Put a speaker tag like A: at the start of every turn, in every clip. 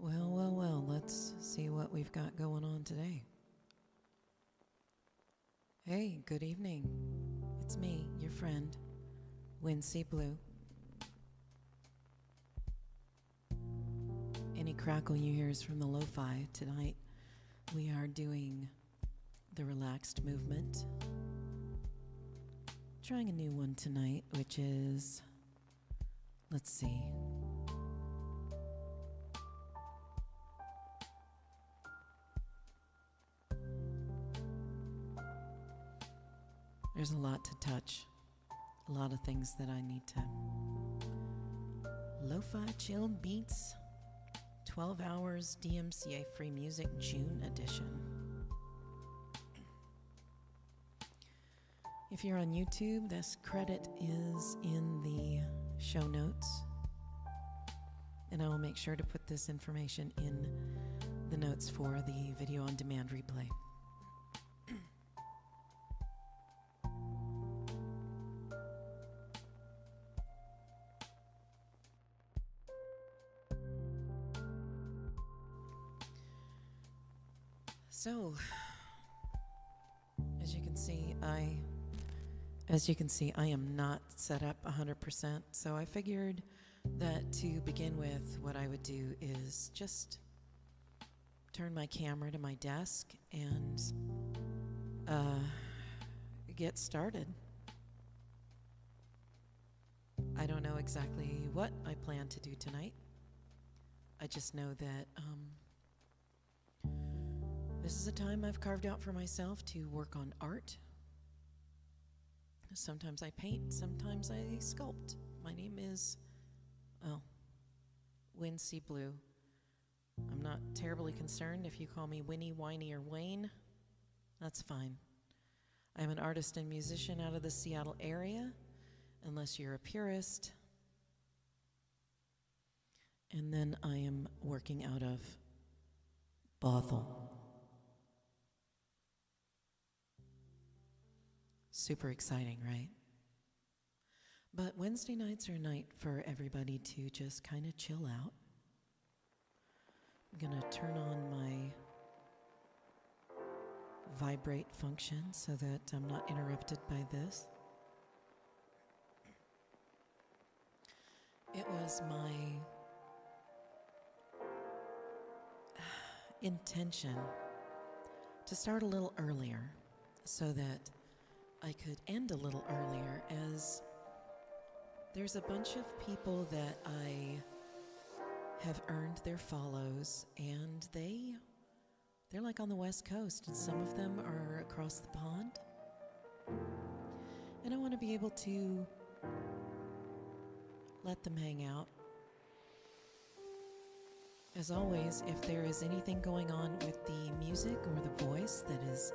A: Well, let's see what we've got going on today. Hey, good evening. It's me, your friend, Wynne Blue. Any crackle you hear is from the Lofi. Tonight, we are doing the relaxed movement. Trying a new one tonight, which is, let's see. There's a lot to touch, a lot of things that I need to. Lo-fi chilled beats, 12 hours DMCA free music, June edition. If you're on YouTube, this credit is in the show notes, and I will make sure to put this information in the notes for the video on demand replay. So, as you can see, I am not set up 100%, so I figured that to begin with, what I would do is just turn my camera to my desk and get started. I don't know exactly what I plan to do tonight. I just know that this is a time I've carved out for myself to work on art. Sometimes I paint, sometimes I sculpt. My name is, Wynne Blue. I'm not terribly concerned if you call me Winnie, Whiny, or Wayne. That's fine. I'm an artist and musician out of the Seattle area, unless you're a purist. And then I am working out of Bothell. Super exciting, right? But Wednesday nights are a night for everybody to just kind of chill out. I'm gonna turn on my vibrate function so that I'm not interrupted by this. It was my intention to start a little earlier so that I could end a little earlier, as there's a bunch of people that I have earned their follows, and they're like on the West Coast, and some of them are across the pond. And I want to be able to let them hang out. As always, if there is anything going on with the music or the voice that is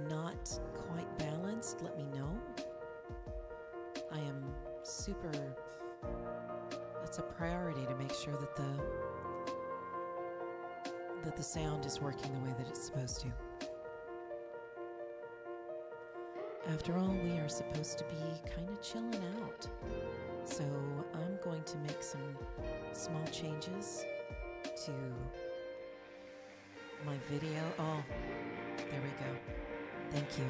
A: not quite balanced, let me know. I am super, it's a priority to make sure that the sound is working the way that it's supposed to. After all, we are supposed to be kind of chilling out. So I'm going to make some small changes to my video. Oh, there we go. Thank you.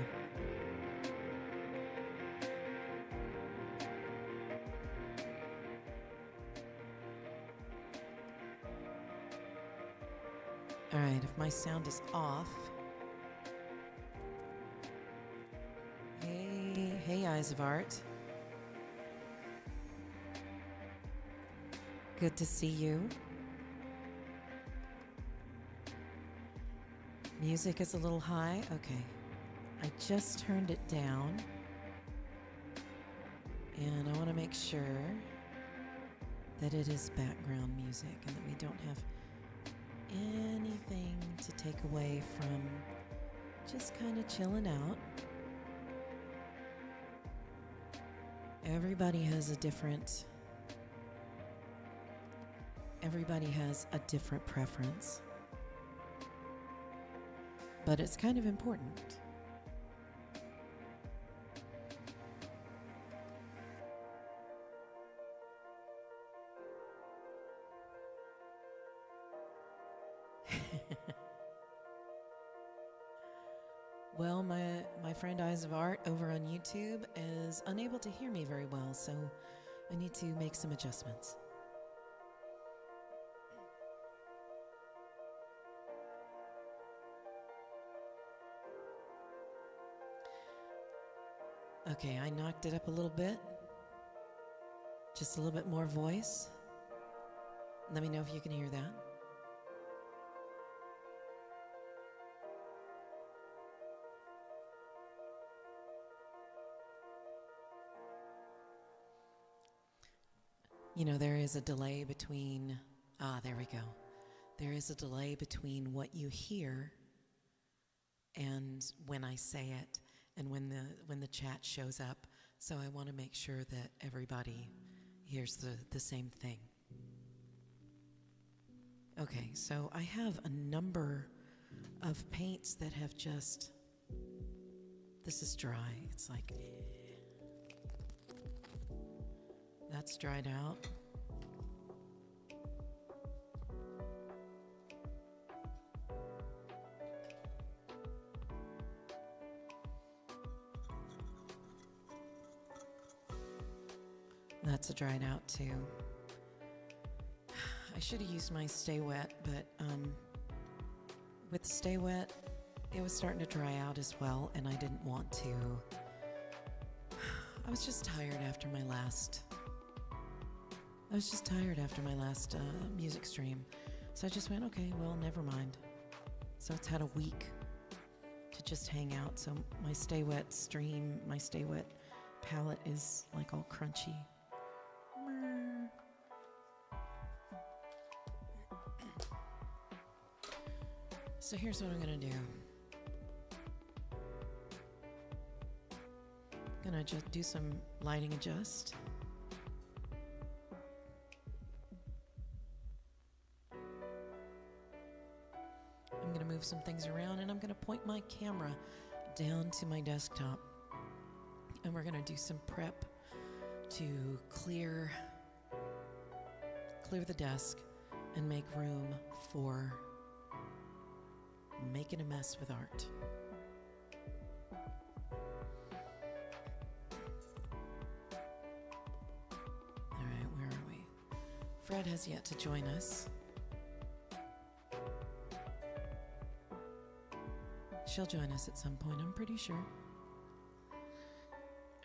A: All right, if my sound is off. Hey, Eyes of Art. Good to see you. Music is a little high. Okay. I just turned it down. And I want to make sure that it is background music and that we don't have anything to take away from just kind of chilling out. Everybody has a different preference. But it's kind of important. Well, my friend Eyes of Art over on YouTube is unable to hear me very well, so I need to make some adjustments. Okay, I knocked it up a little bit. Just a little bit more voice. Let me know if you can hear that. You know, there is a delay between, there we go. There is a delay between what you hear and when I say it and when the chat shows up. So I want to make sure that everybody hears the same thing. Okay, so I have a number of paints that have just, this is dry. It's like, that's dried out. That's a dried out too. I should have used my Stay Wet, but with the Stay Wet, it was starting to dry out as well, and I didn't want to. I was just tired after my last music stream. So I just went, okay, well, never mind. So it's had a week to just hang out. So my Stay Wet stream, my Stay Wet palette is like all crunchy. So here's what I'm gonna do. I'm gonna just do some lighting adjust. I'm gonna move some things around, and I'm gonna point my camera down to my desktop. And we're going to do some prep to clear the desk and make room for making a mess with art. All right, where are we? Fred has yet to join us. She'll join us at some point, I'm pretty sure.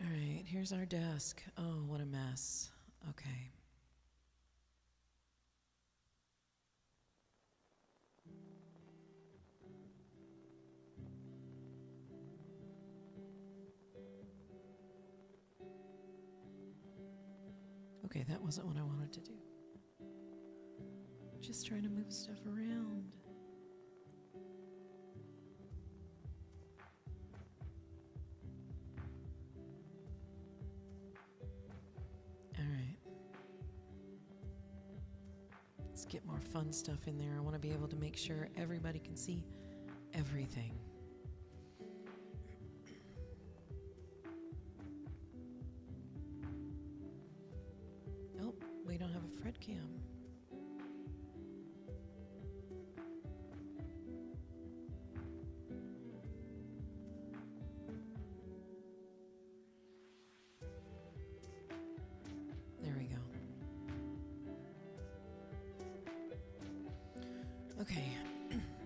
A: All right, here's our desk. Oh, what a mess. Okay. Okay, that wasn't what I wanted to do. Just trying to move stuff around. All right. Let's get more fun stuff in there. I want to be able to make sure everybody can see everything. Oh, we don't have a Fred cam. There we go. Okay,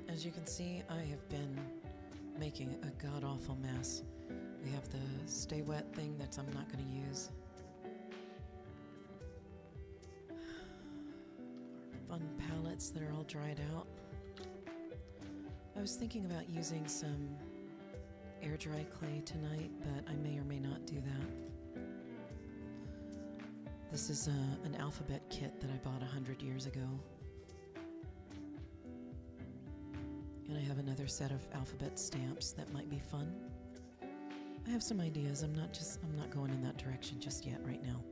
A: as you can see, I have been making a god-awful mess. We have the stay wet thing that I'm not going to use. Fun palettes that are all dried out. I was thinking about using some air dry clay tonight, but I may or may not do that. This is an alphabet kit that I bought 100 years ago. And I have another set of alphabet stamps that might be fun. I have some ideas. I'm not going in that direction just yet right now.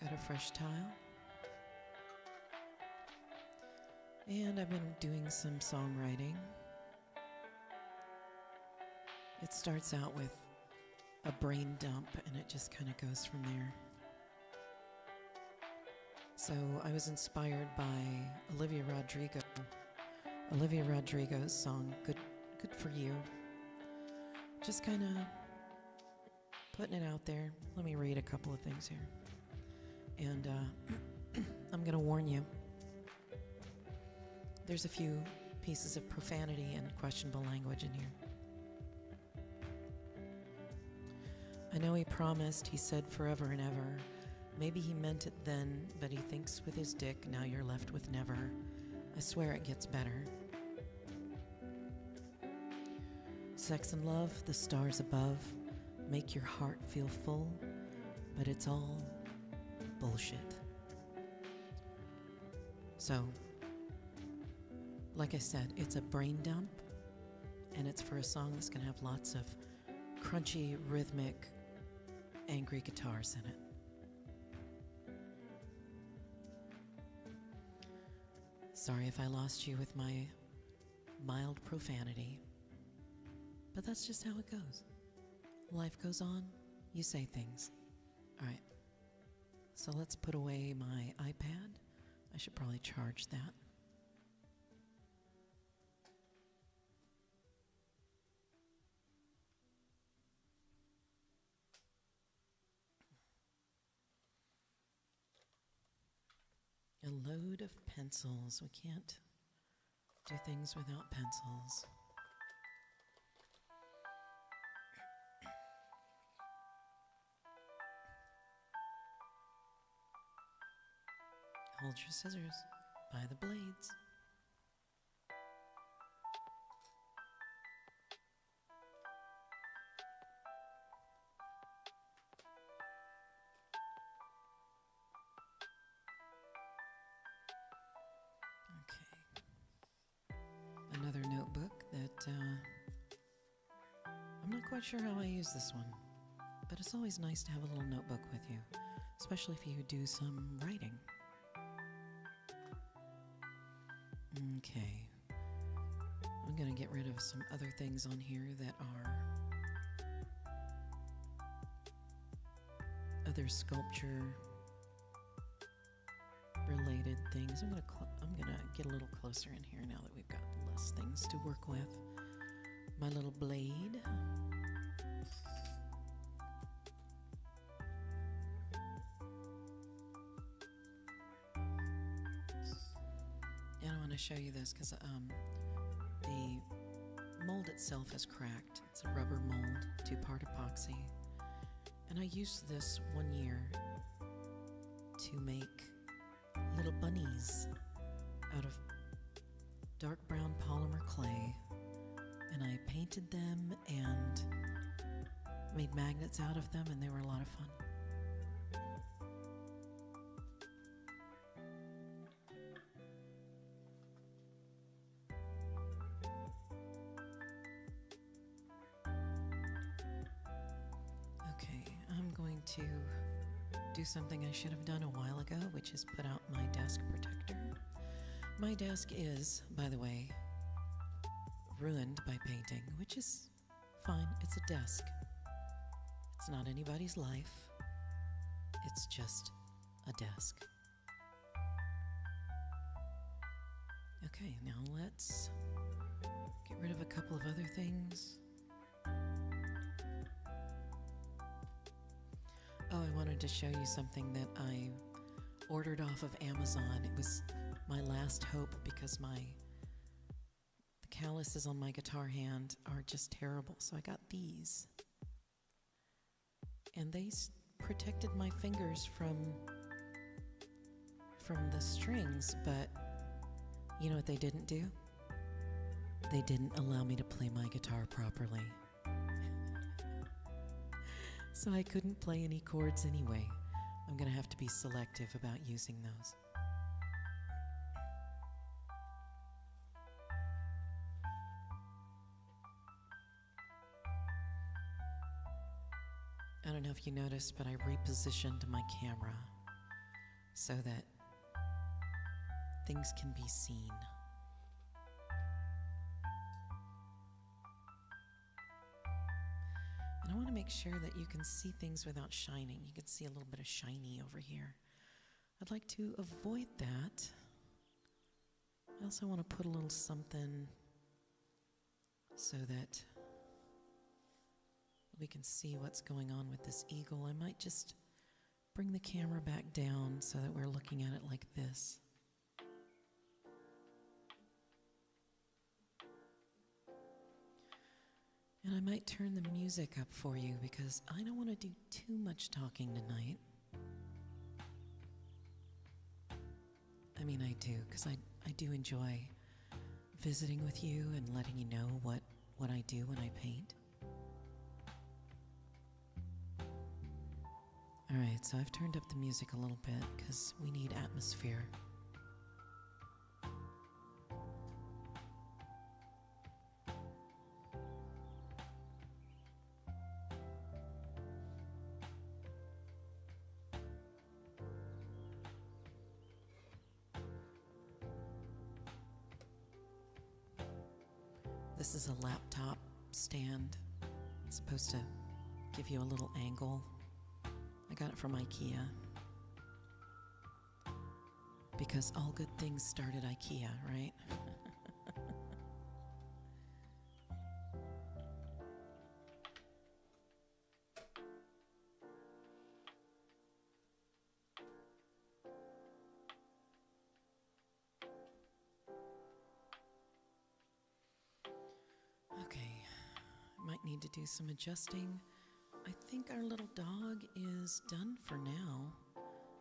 A: Got a fresh tile. And I've been doing some songwriting. It starts out with a brain dump and it just kind of goes from there. So I was inspired by Olivia Rodrigo's song, Good For You. Just kind of putting it out there. Let me read a couple of things here. And I'm going to warn you. There's a few pieces of profanity and questionable language in here. I know he promised, he said forever and ever. Maybe he meant it then, but he thinks with his dick, now you're left with never. I swear it gets better. Sex and love, the stars above, make your heart feel full, but it's all bullshit. So, like I said, it's a brain dump, and it's for a song that's going to have lots of crunchy, rhythmic, angry guitars in it. Sorry if I lost you with my mild profanity, but that's just how it goes. Life goes on, you say things. All right, so let's put away my iPad. I should probably charge that. A load of pencils. We can't do things without pencils. Hold your scissors by the blades. Another notebook that I'm not quite sure how I use this one, but it's always nice to have a little notebook with you. especially if you do some writing. Okay. I'm going to get rid of some other things on here that are other sculpture related things. I'm going to get a little closer in here now that we've got less things to work with. My little blade. And I want to show you this because the mold itself is cracked. It's a rubber mold, 2-part epoxy. And I used this one year to make little bunnies out of dark brown polymer clay. And I painted them and made magnets out of them, and they were a lot of fun. Okay, I'm going to do something I should have done a while ago, which is put out my desk protector. My desk is, by the way, ruined by painting, which is fine. It's a desk. It's not anybody's life. It's just a desk. Okay, now let's get rid of a couple of other things. Oh, I wanted to show you something that I ordered off of Amazon. It was my last hope because the calluses on my guitar hand are just terrible. So I got these. And they protected my fingers from the strings, but you know what they didn't do? They didn't allow me to play my guitar properly. So I couldn't play any chords anyway. I'm going to have to be selective about using those. I don't know if you noticed, but I repositioned my camera so that things can be seen. And I want to make sure that you can see things without shining. You can see a little bit of shiny over here. I'd like to avoid that. I also want to put a little something so that we can see what's going on with this eagle. I might just bring the camera back down so that we're looking at it like this. And I might turn the music up for you because I don't want to do too much talking tonight. I mean, I do, because I do enjoy visiting with you and letting you know what I do when I paint. All right, so I've turned up the music a little bit because we need atmosphere. This is a laptop stand. It's supposed to give you a little angle. I got it from IKEA. Because all good things start at IKEA, right? Okay, might need to do some adjusting. I think our little dog is done for now,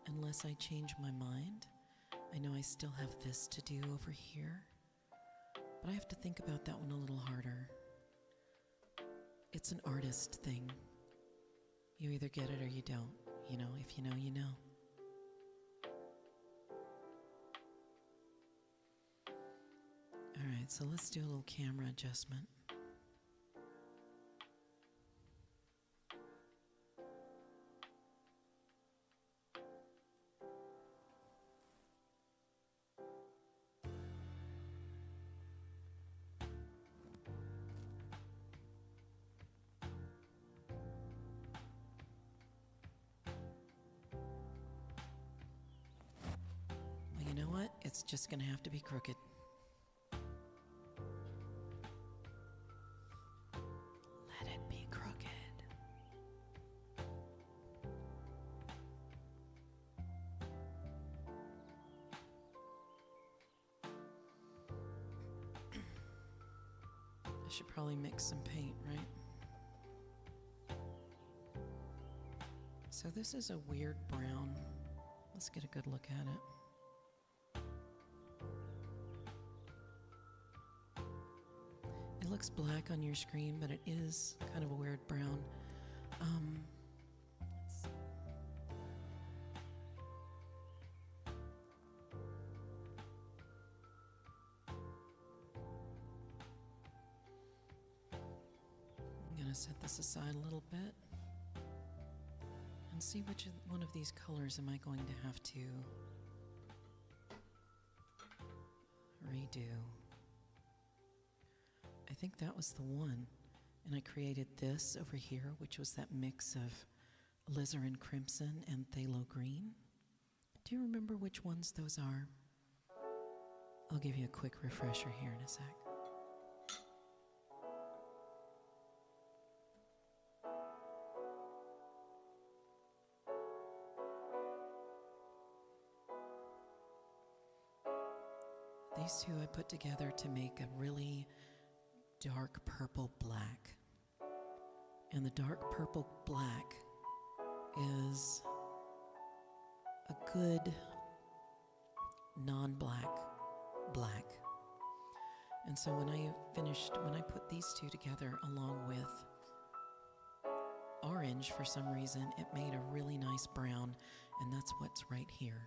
A: unless I change my mind. I know I still have this to do over here, but I have to think about that one a little harder. It's an artist thing. You either get it or you don't. You know, if you know, you know. All right, so let's do a little camera adjustment. just gonna have to be crooked. Let it be crooked. I should probably mix some paint, right? So this is a weird brown. Let's get a good look at it. It looks black on your screen, but it is kind of a weird brown. Let's see. I'm gonna set this aside a little bit and see which one of these colors am I going to have to redo. I think that was the one, and I created this over here, which was that mix of alizarin crimson and phthalo green. Do you remember which ones those are? I'll give you a quick refresher here in a sec. These two I put together to make a really dark purple black. And the dark purple black is a good non-black black. And so when I put these two together along with orange, for some reason, it made a really nice brown, and that's what's right here.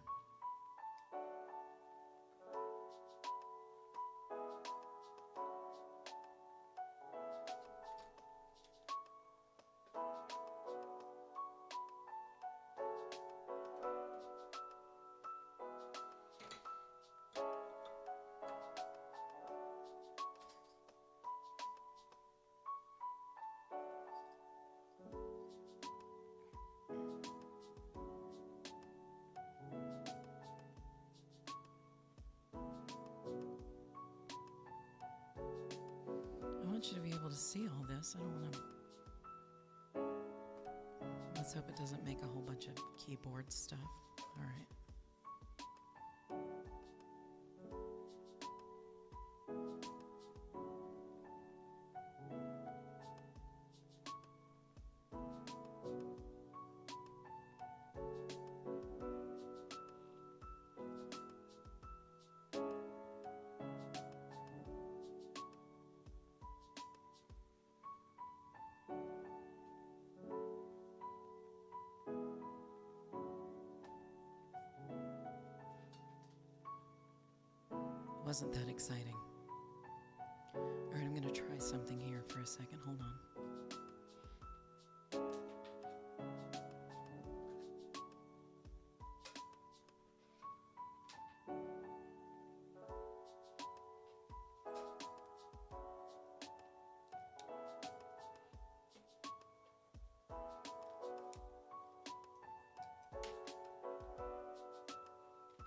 A: I want you to be able to see all this. I don't want to... Let's hope it doesn't make a whole bunch of keyboard stuff. All right. Wasn't that exciting? All right, I'm going to try something here for a second. Hold on.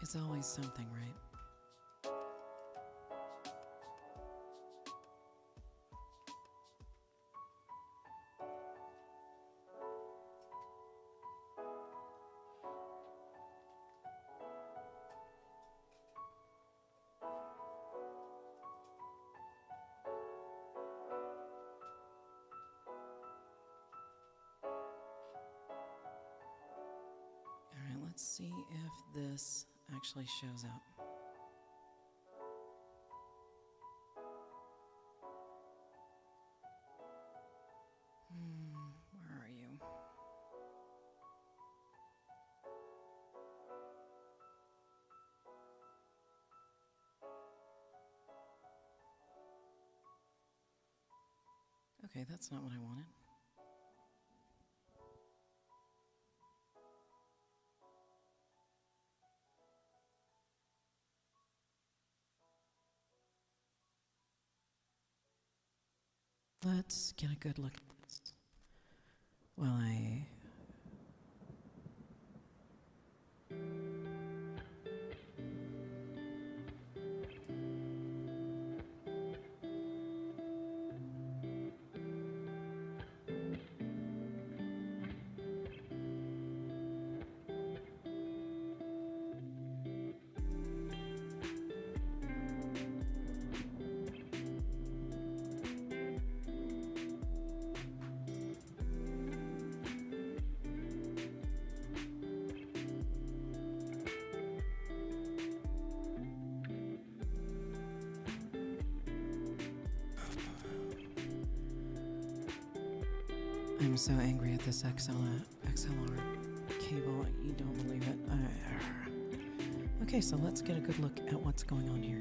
A: It's always something, right? Let's see if this actually shows up. Where are you? Okay, that's not what I wanted. Let's get a good look at this while I... I'm so angry at this XLR cable. You don't believe it. Okay, so let's get a good look at what's going on here.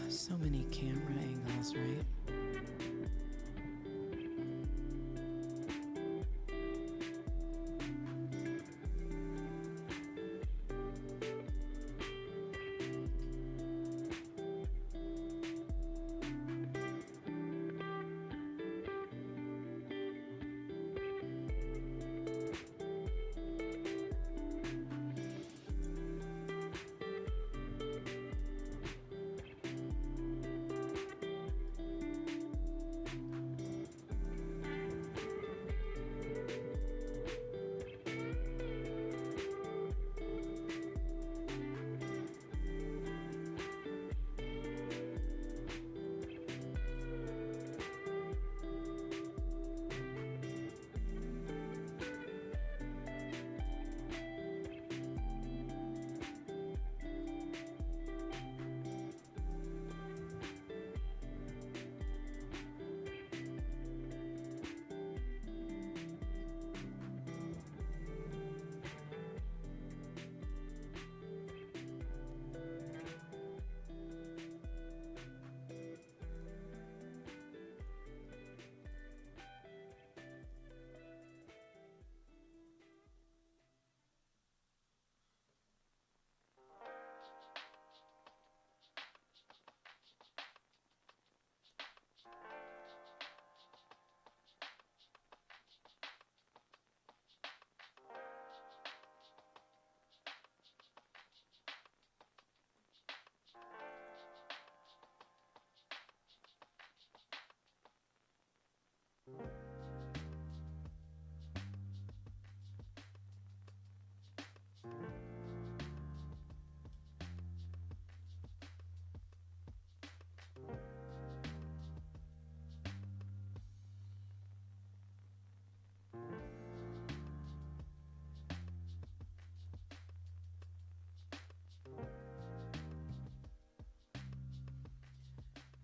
A: So many camera angles, right?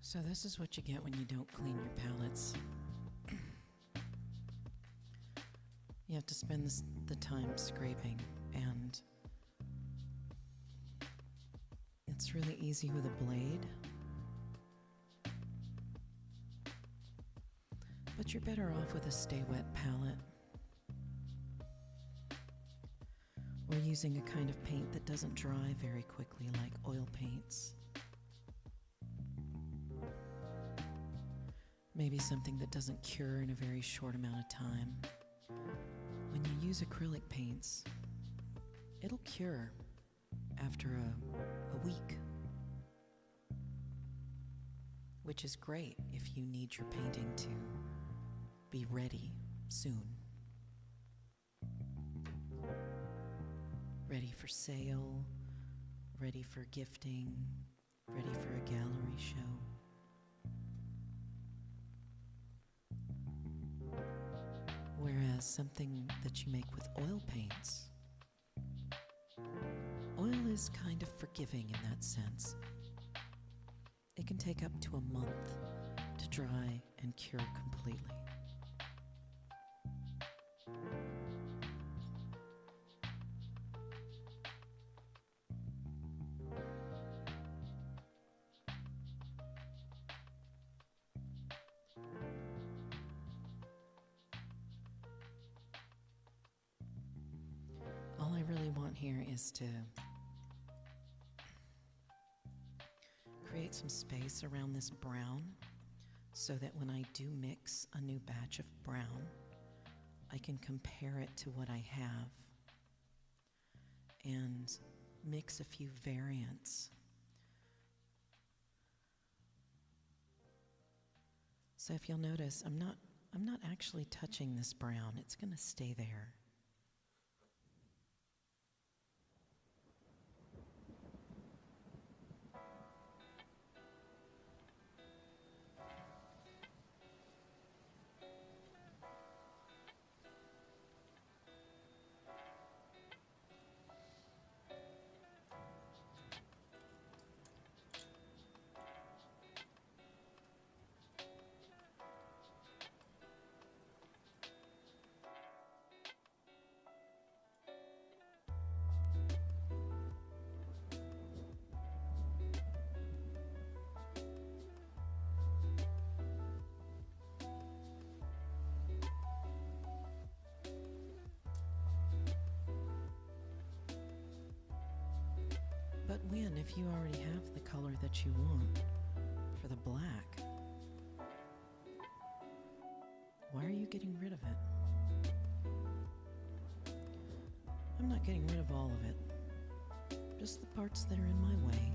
A: So this is what you get when you don't clean your palettes. You have to spend the time scraping, and it's really easy with a blade. But you're better off with a Stay Wet palette, or using a kind of paint that doesn't dry very quickly, like oil paints. Maybe something that doesn't cure in a very short amount of time. When you use acrylic paints, it'll cure after a week, which is great if you need your painting to be ready soon. Ready for sale, ready for gifting, ready for a gallery show. Whereas something that you make with oil paints, oil is kind of forgiving in that sense. It can take up to a month to dry and cure completely. All I really want here is to create some space around this brown so that when I do mix a new batch of brown, I can compare it to what I have and mix a few variants So if you'll notice, I'm not actually touching this brown. It's going to stay there. But Wynne, if you already have the color that you want for the black, why are you getting rid of it? I'm not getting rid of all of it, just the parts that are in my way.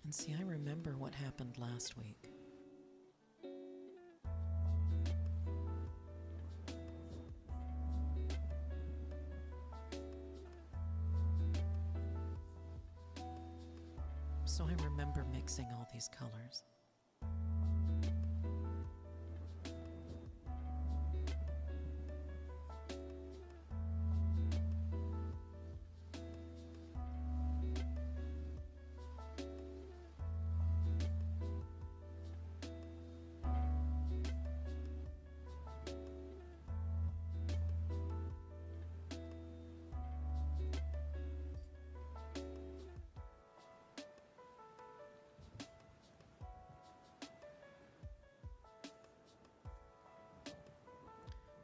A: And see, I remember what happened last week. So I remember mixing all these colors.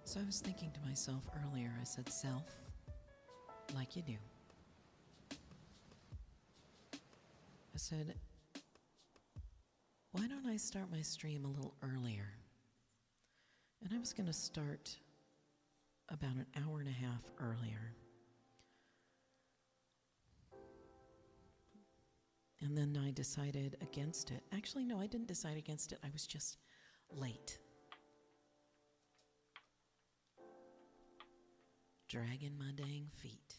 A: So I was thinking to myself earlier, I said, self, like you do. I said, why don't I start my stream a little earlier? And I was going to start about an hour and a half earlier. And then I decided against it. Actually, no, I didn't decide against it. I was just late. Dragging my dang feet.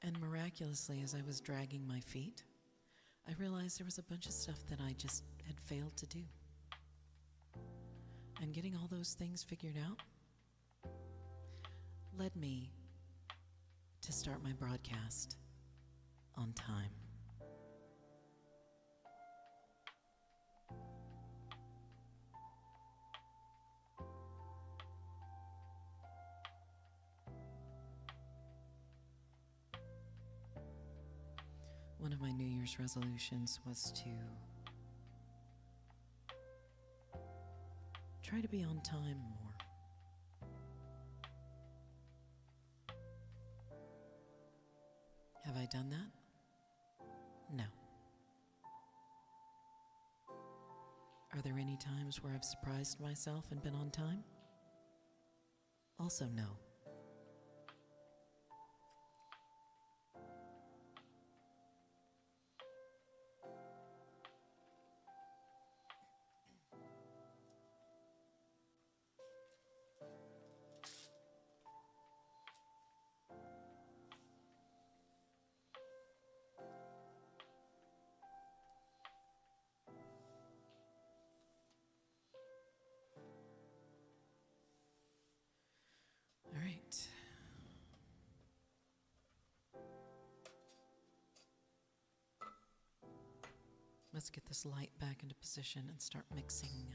A: And miraculously, as I was dragging my feet, I realized there was a bunch of stuff that I just had failed to do. And getting all those things figured out led me to start my broadcast on time. One of my New Year's resolutions was to try to be on time more. Have I done that? No. Are there any times where I've surprised myself and been on time? Also, no. All right. Let's get this light back into position and start mixing.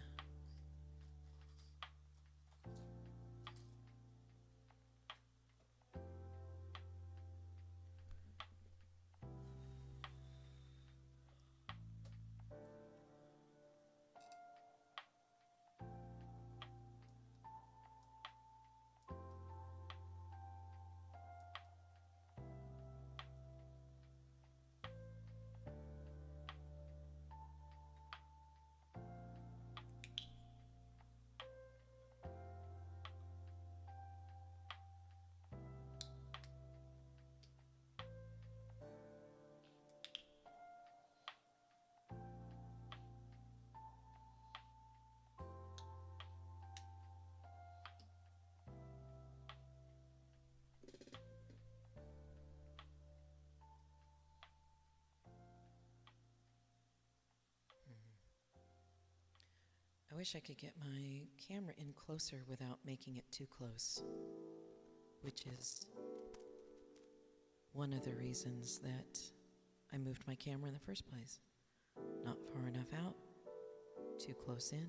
A: I wish I could get my camera in closer without making it too close, which is one of the reasons that I moved my camera in the first place. Not far enough out, too close in.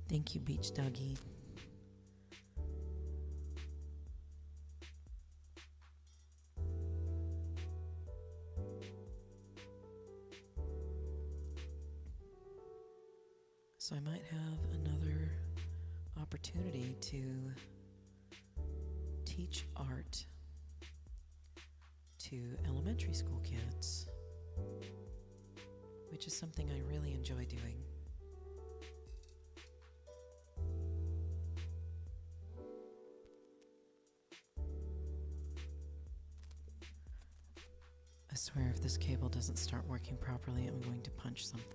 A: Thank you, Beach Doggy. So I might have another opportunity to teach art to elementary school kids, which is something I really enjoy doing. I swear if this cable doesn't start working properly, I'm going to punch something.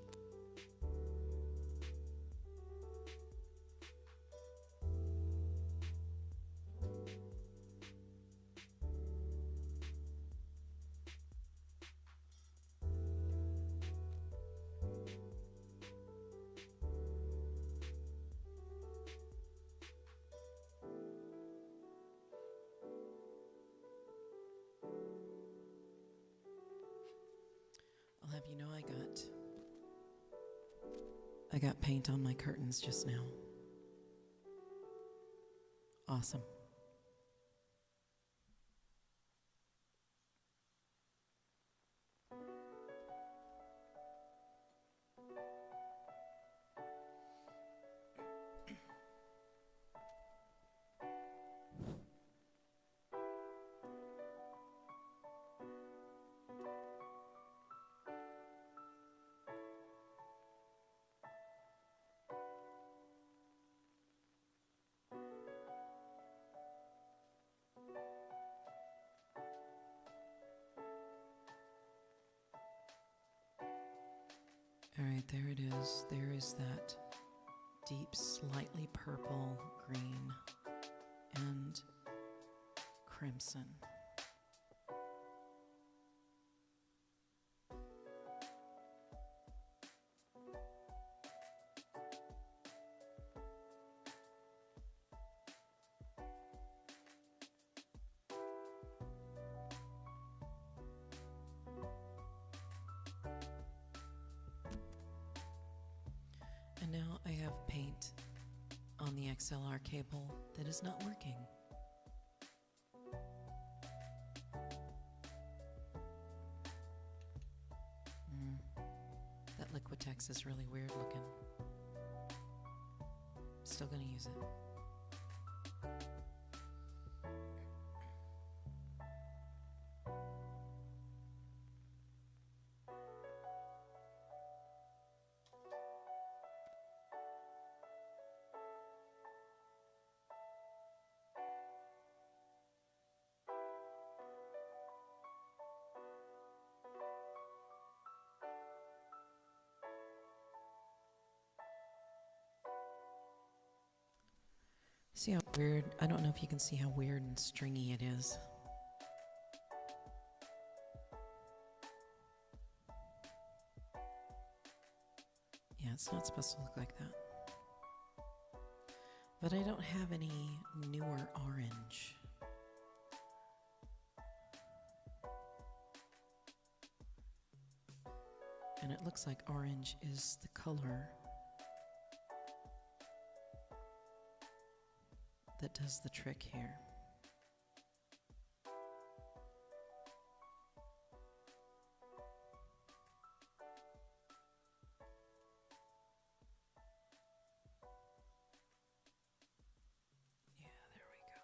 A: I'll have you know I got paint on my curtains just now. Awesome. All right, there it is. There is that deep, slightly purple, green, and crimson. And now I have paint on the XLR cable that is not working. That Liquitex is really weird looking. Still gonna use it. See how weird, I don't know if you can see how weird and stringy it is. Yeah, it's not supposed to look like that. But I don't have any newer orange. And it looks like orange is the color that does the trick here. Yeah, there we go.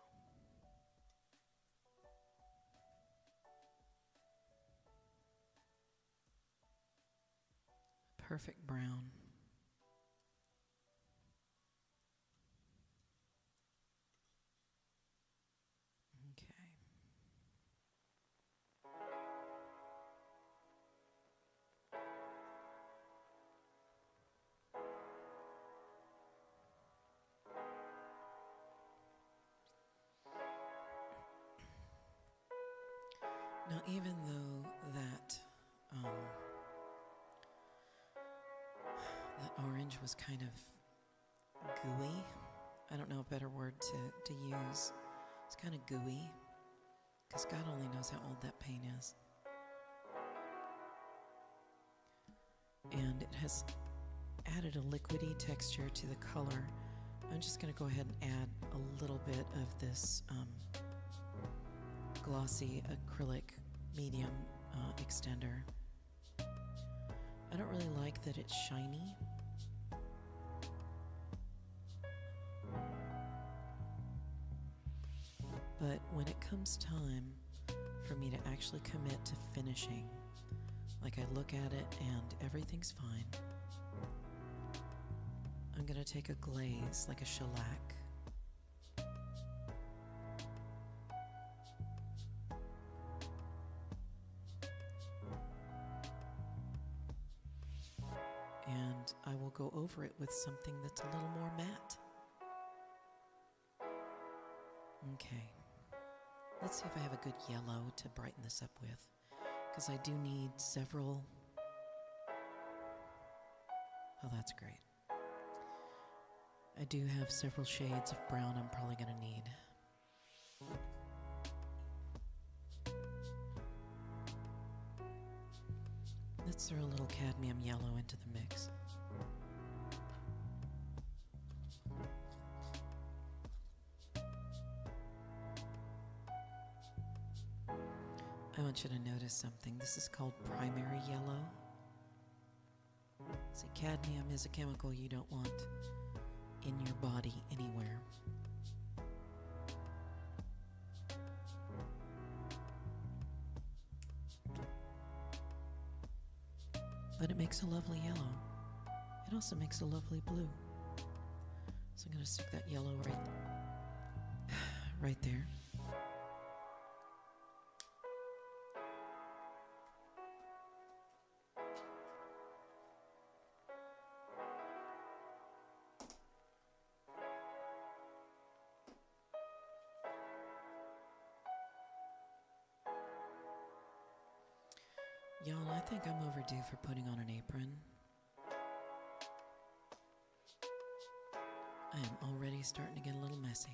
A: Perfect brown. Okay. Now, even though that that orange was kind of gooey, I don't know a better word to use. It's kind of gooey, because God only knows how old that paint is. And it has added a liquidy texture to the color. I'm just going to go ahead and add a little bit of this glossy acrylic medium extender. I don't really like that it's shiny. But when it comes time for me to actually commit to finishing, like I look at it and everything's fine, I'm going to take a glaze, like a shellac. And I will go over it with something that's a little more matte. Okay. Let's see if I have a good yellow to brighten this up with, because I do need several. Oh, that's great. I do have several shades of brown I'm probably going to need. Let's throw a little cadmium yellow into the mix. I want you to notice something. This is called primary yellow. See, cadmium is a chemical you don't want in your body anywhere. But it makes a lovely yellow. It also makes a lovely blue. So I'm going to stick that yellow right there. Y'all, I think I'm overdue for putting on an apron. I am already starting to get a little messy.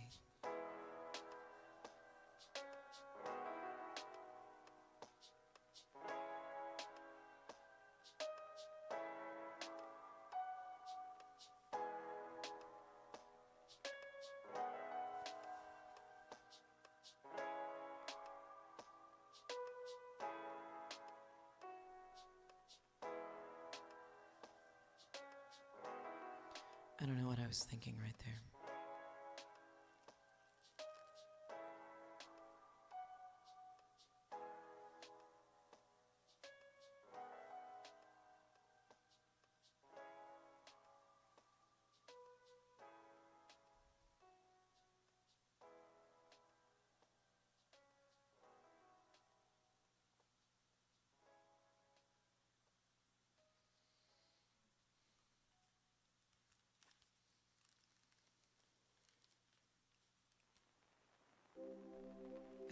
A: I don't know what I was thinking right there.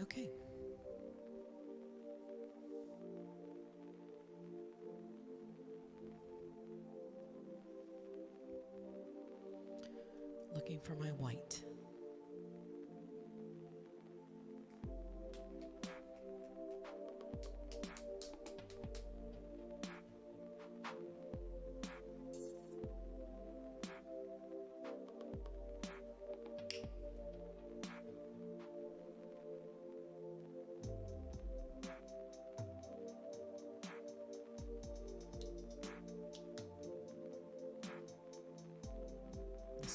A: Okay. Looking for my white.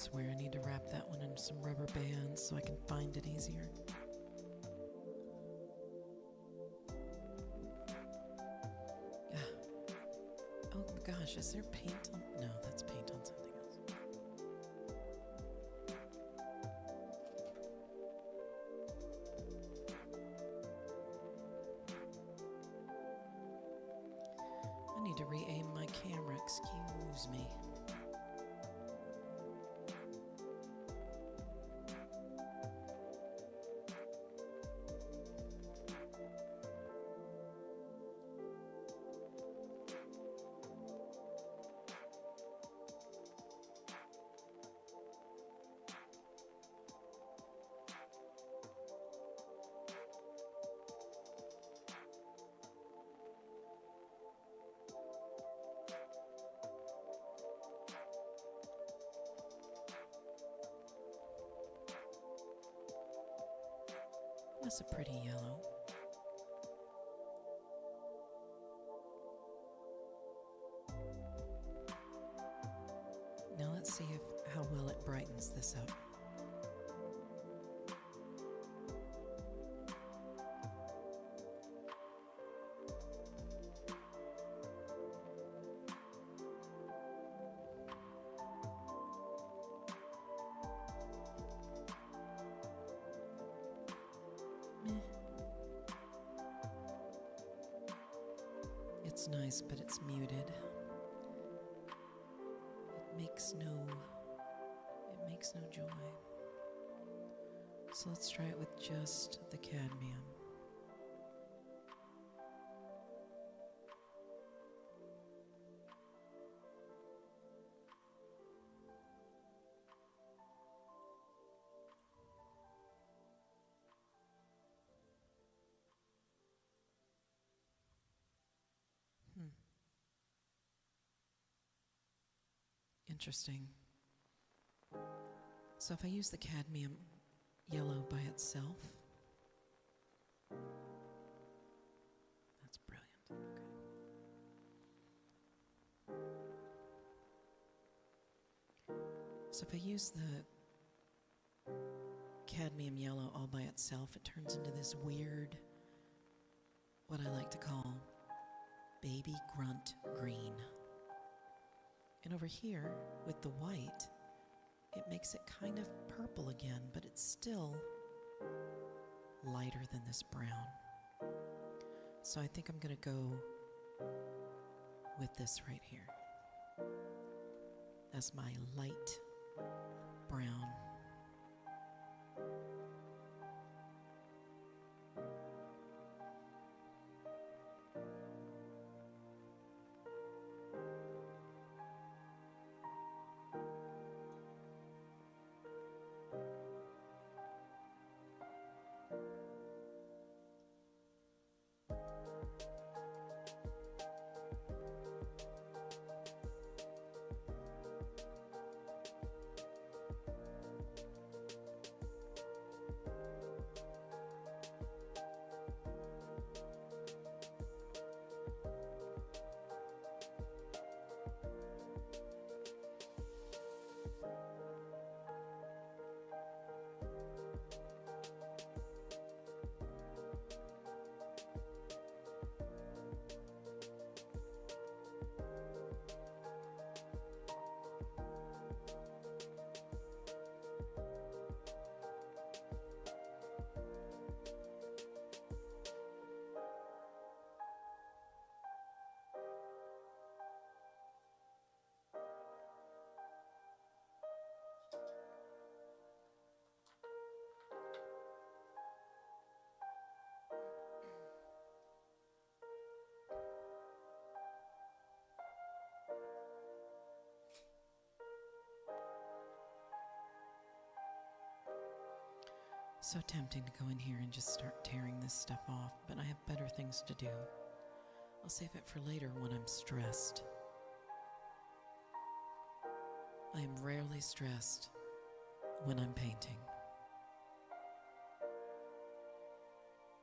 A: swear I need to wrap that one in some rubber bands so I can find it easier. Oh gosh, is there paint on? No, that's paint on something else. I need to re-aim my camera, excuse me. That's a pretty yellow. Now let's see how well it brightens this up. It's nice, but it's muted. It makes no joy. So let's try it with just the cadmium. Interesting. So if I use the cadmium yellow by itself, that's brilliant. Okay. So if I use the cadmium yellow all by itself, it turns into this weird, what I like to call baby grunt green. And over here, with the white, it makes it kind of purple again, but it's still lighter than this brown. So I think I'm going to go with this right here as my light brown. So tempting to go in here and just start tearing this stuff off, but I have better things to do. I'll save it for later when I'm stressed. I am rarely stressed when I'm painting.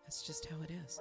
A: That's just how it is.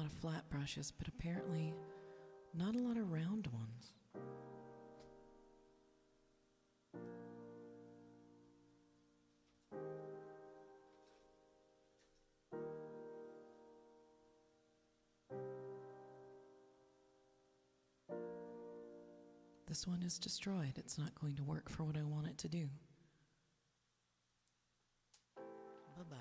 A: of flat brushes, but apparently not a lot of round ones. This one is destroyed. It's not going to work for what I want it to do. Bye-bye.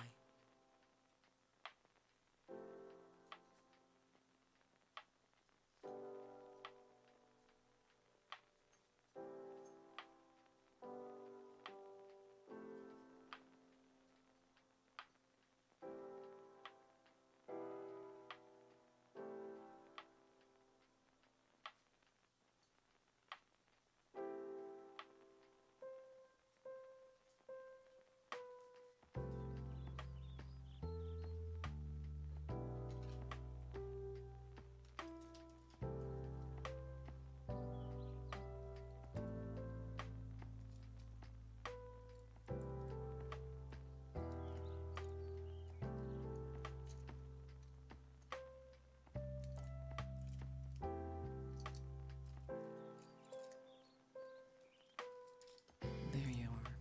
A: There you are.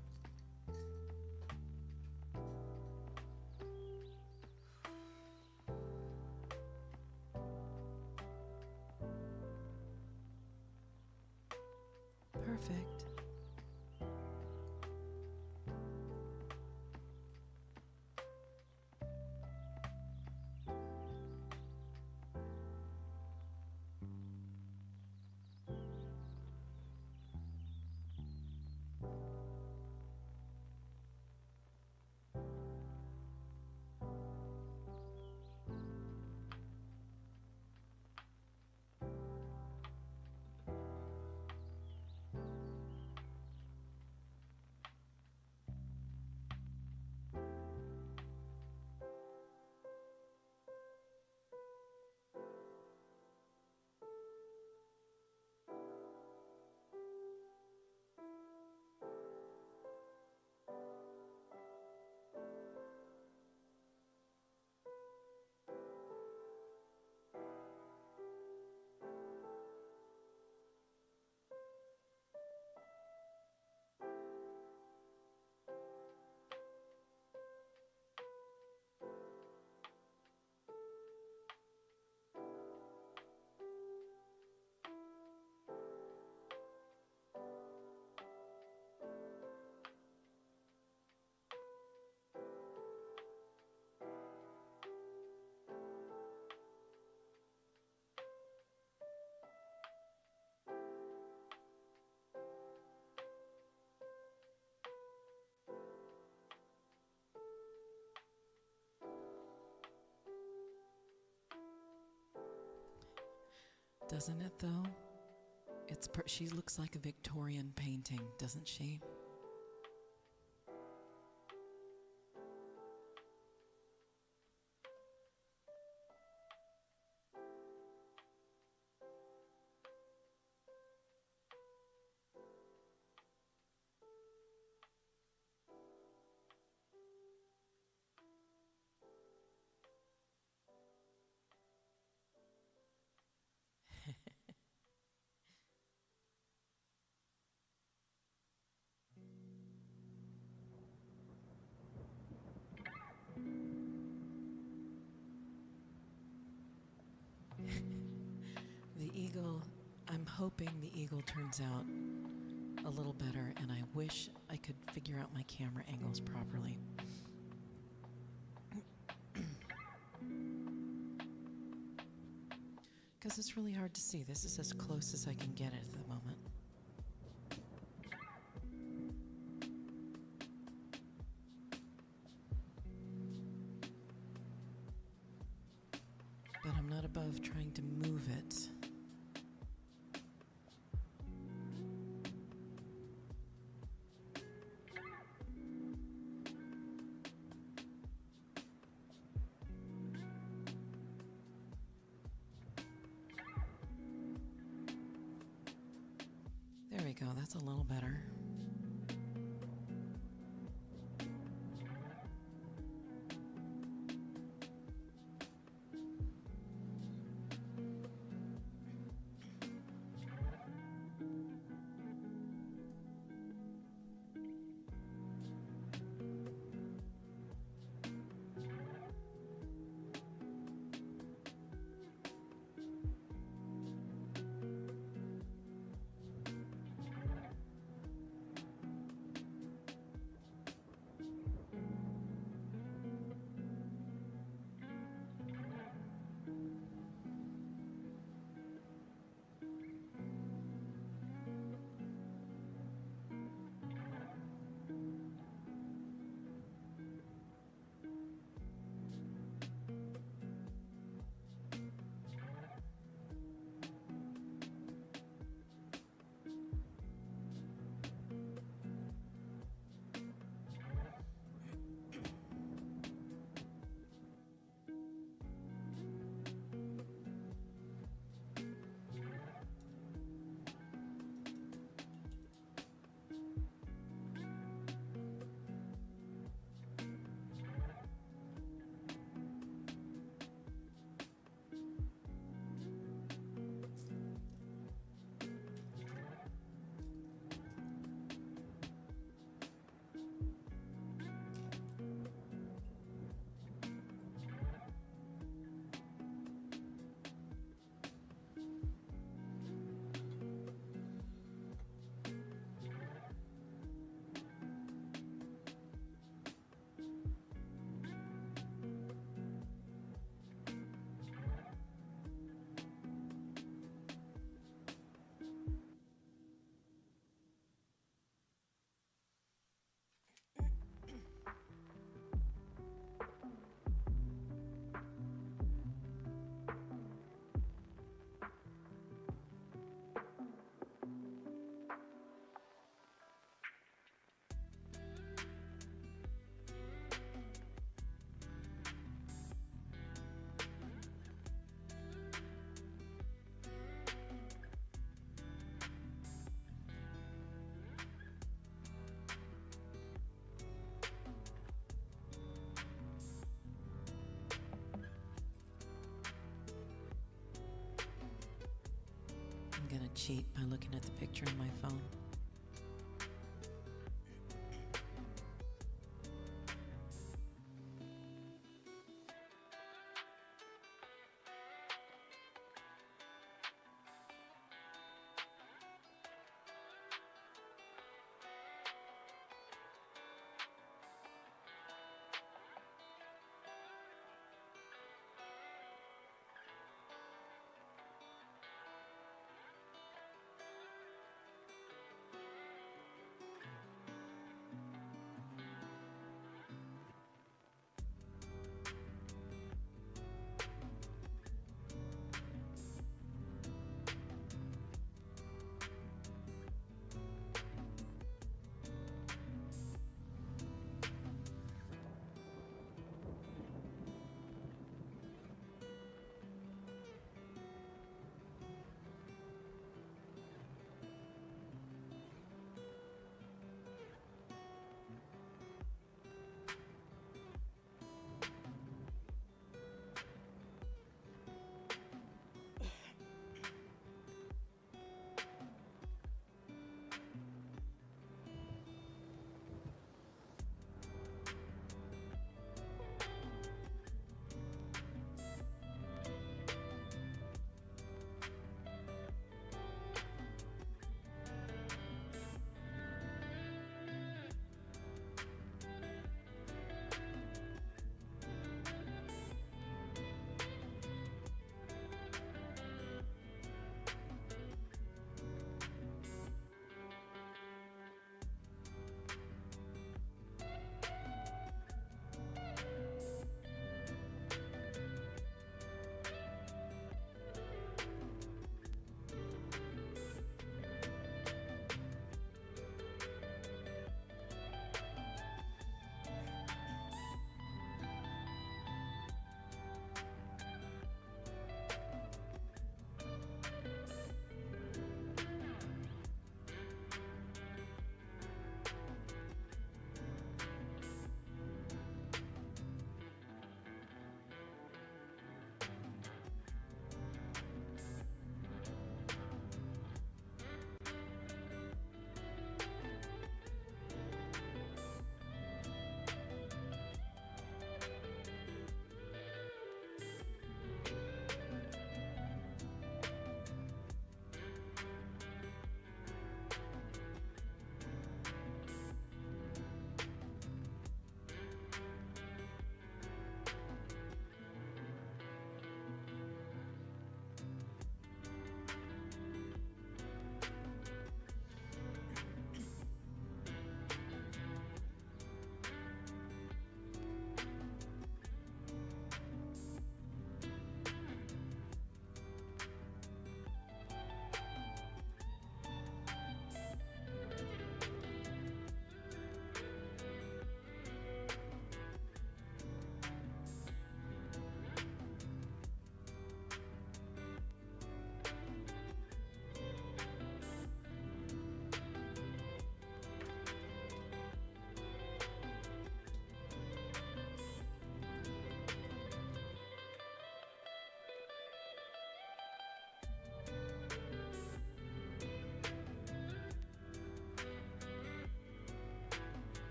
A: Perfect. Doesn't it though? She looks like a Victorian painting, doesn't she? The eagle, I'm hoping the eagle turns out a little better, and I wish I could figure out my camera angles properly. Because it's really hard to see. This is as close as I can get it at the moment. But I'm not above trying to move it. There we go, that's a little better. cheat by looking at the picture on my phone.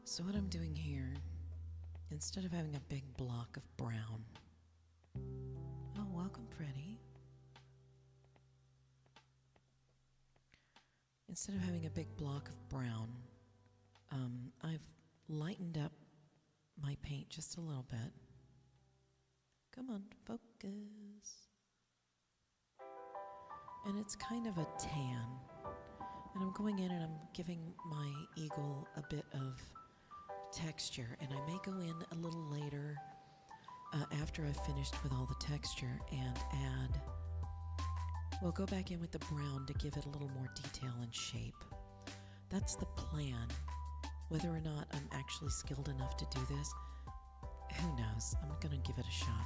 A: So what I'm doing here, instead of having a big block of brown, oh, welcome, Freddie. Instead of having a big block of brown, I've lightened up my paint just a little bit. Come on, focus. And it's kind of a tan. And I'm going in and I'm giving my eagle a bit of texture. And I may go in a little later after I've finished with all the texture and add, we'll go back in with the brown to give it a little more detail and shape. That's the plan. Whether or not I'm actually skilled enough to do this, who knows? I'm gonna give it a shot.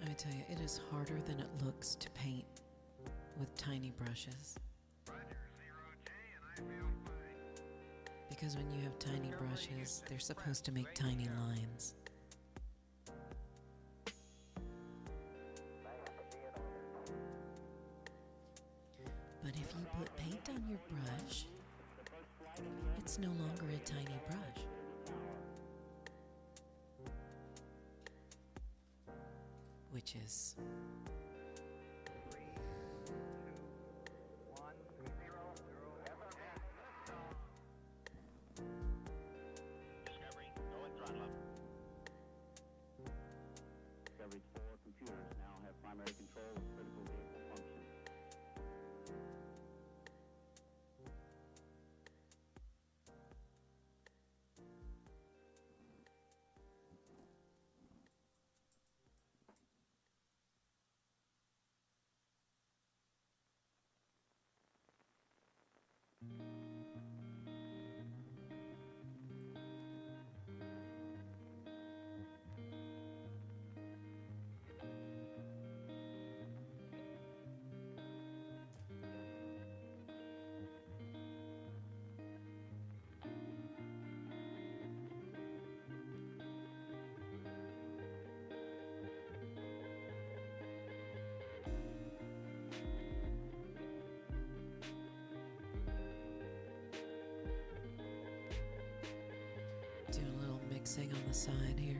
A: I tell you, it is harder than it looks to paint with tiny brushes. Because when you have tiny brushes, they're supposed to make tiny lines. But if you put paint on your brush, it's no longer a tiny brush. Which is Do a little mixing on the side here.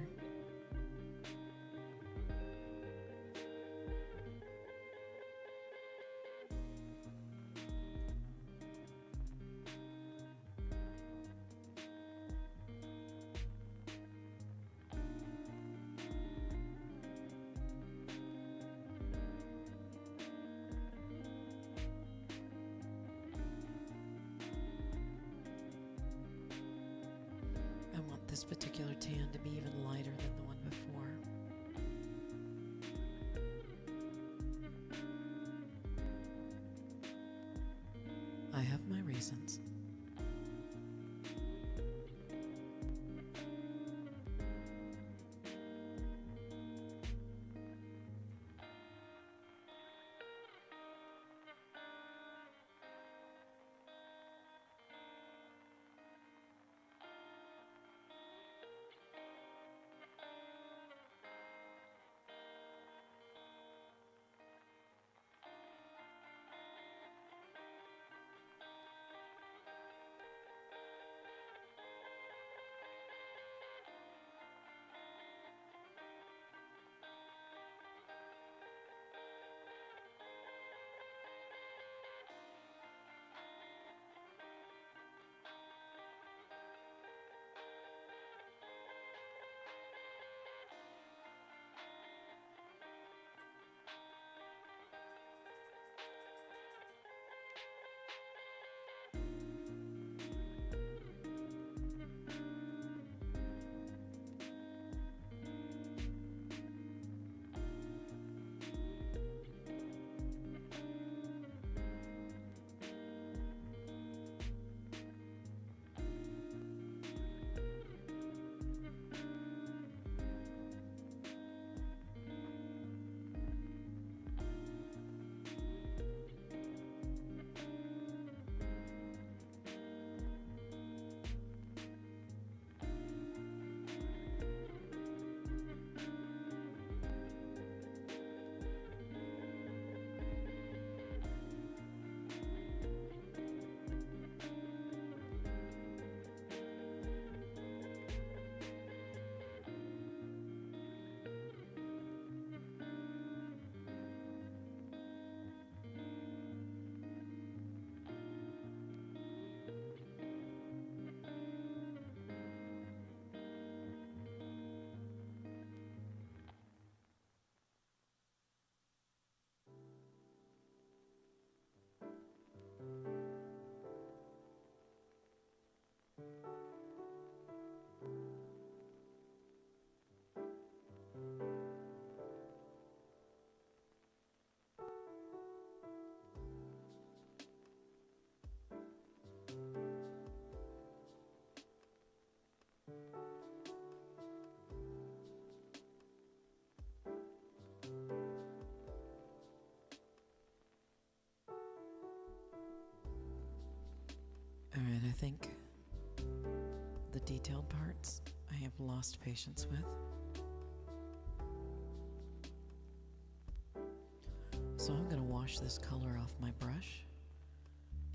A: This particular tan to be even lighter than the one before. I have my reasons. Alright, I think the detailed parts I have lost patience with. So I'm going to wash this color off my brush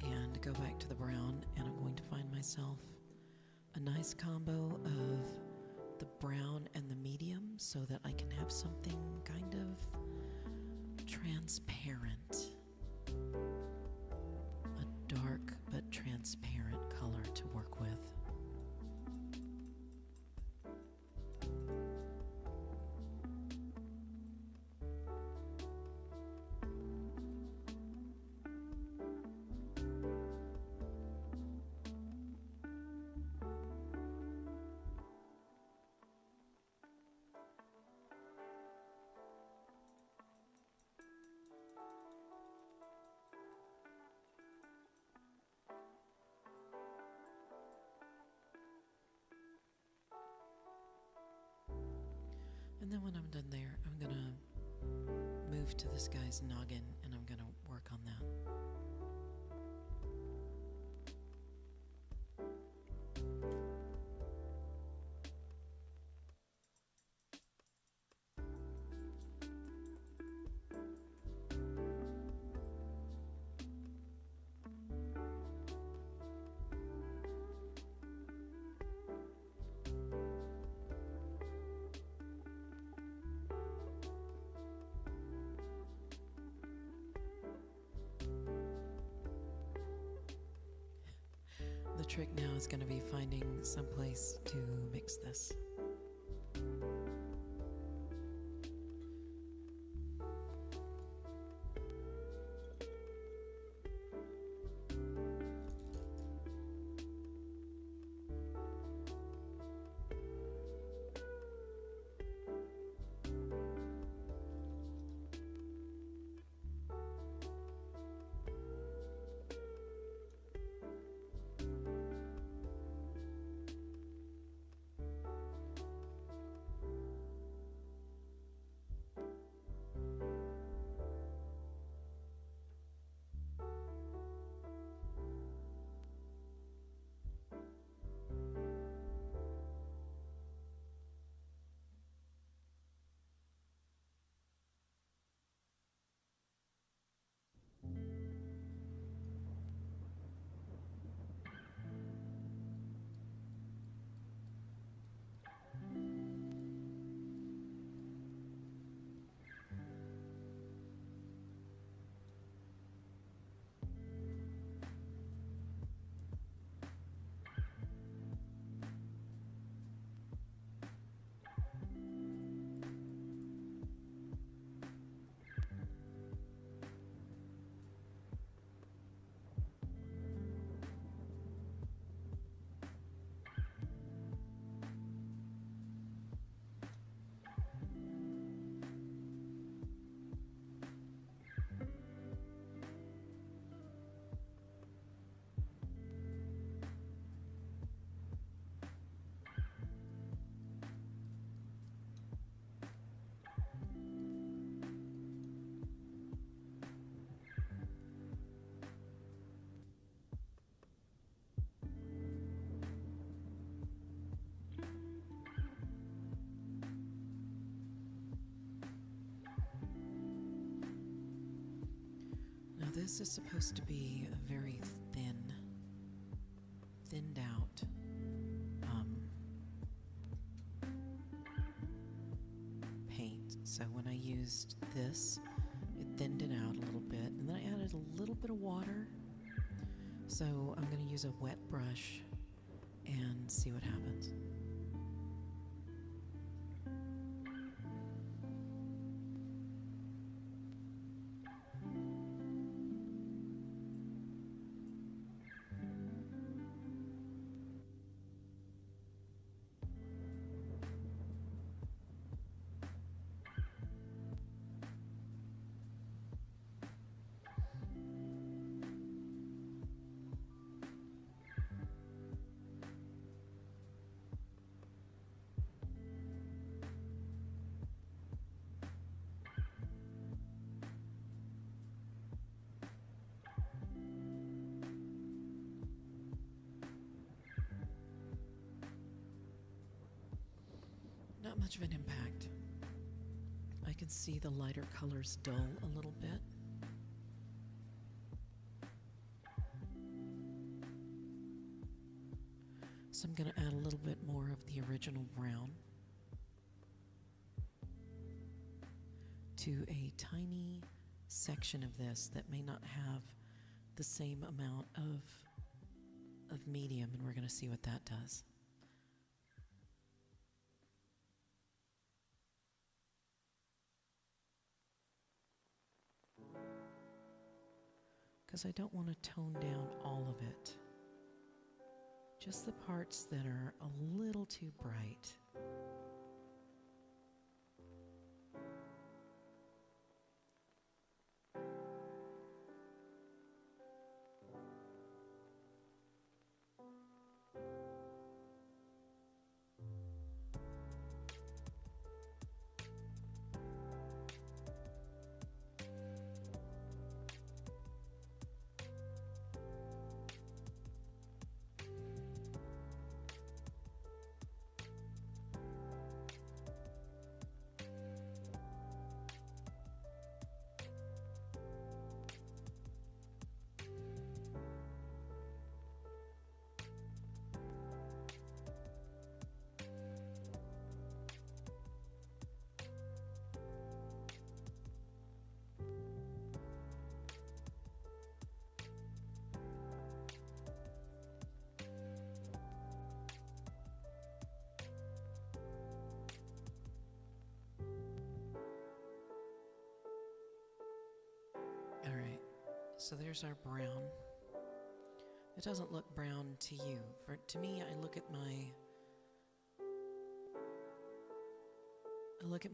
A: and go back to the brown, and I'm going to find myself a nice combo of the brown and the medium so that I can have something kind of transparent. A dark but transparent color to work with. And then when I'm done there, I'm going to move to this guy's noggin, and I'm going to work on that. trick now is going to be finding some place to mix this. This is supposed to be a very thinned out paint. So when I used this, it thinned it out a little bit, and then I added a little bit of water. So I'm going to use a wet brush and see what happens. Not much of an impact. I can see the lighter colors dull a little bit. So I'm going to add a little bit more of the original brown to a tiny section of this that may not have the same amount of medium, and we're going to see what that does. Because I don't want to tone down all of it. Just the parts that are a little too bright. So there's our brown. It doesn't look brown to you. To me, I look at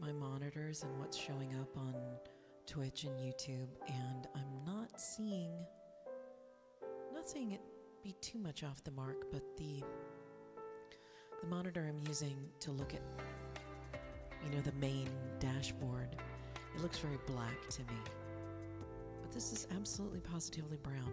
A: my monitors and what's showing up on Twitch and YouTube, and I'm not seeing it be too much off the mark, but the monitor I'm using to look at, the main dashboard, it looks very black to me. But this is absolutely positively brown.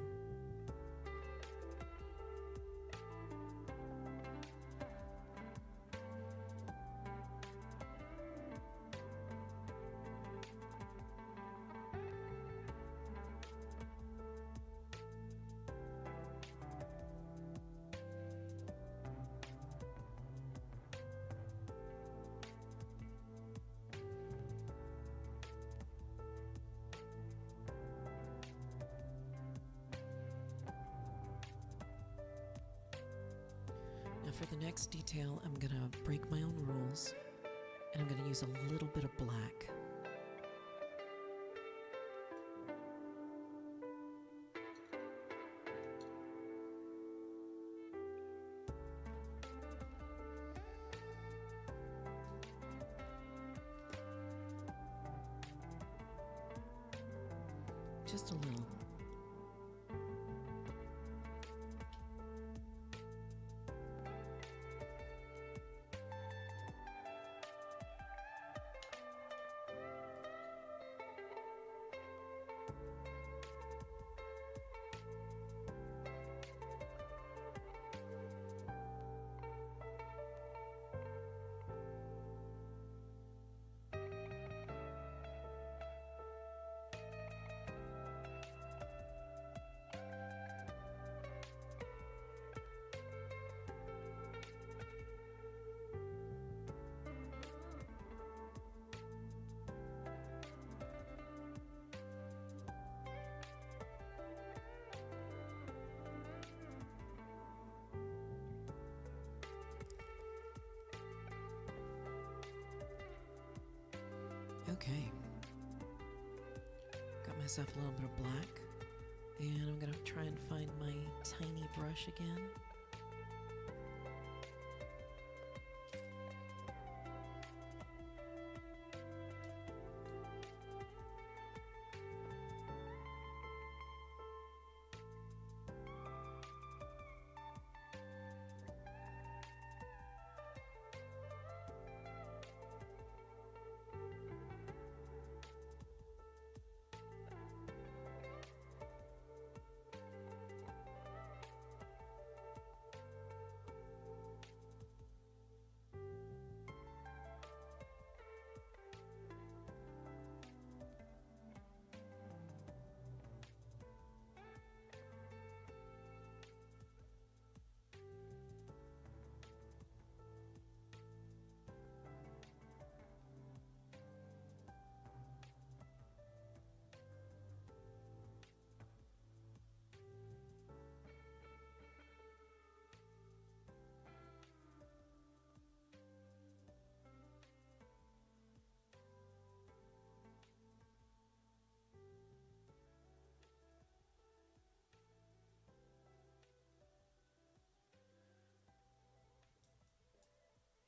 A: For the next detail, I'm going to break my own rules, and I'm going to use a little bit of black. Just a little. Okay, got myself a little bit of black, and I'm going to try and find my tiny brush again.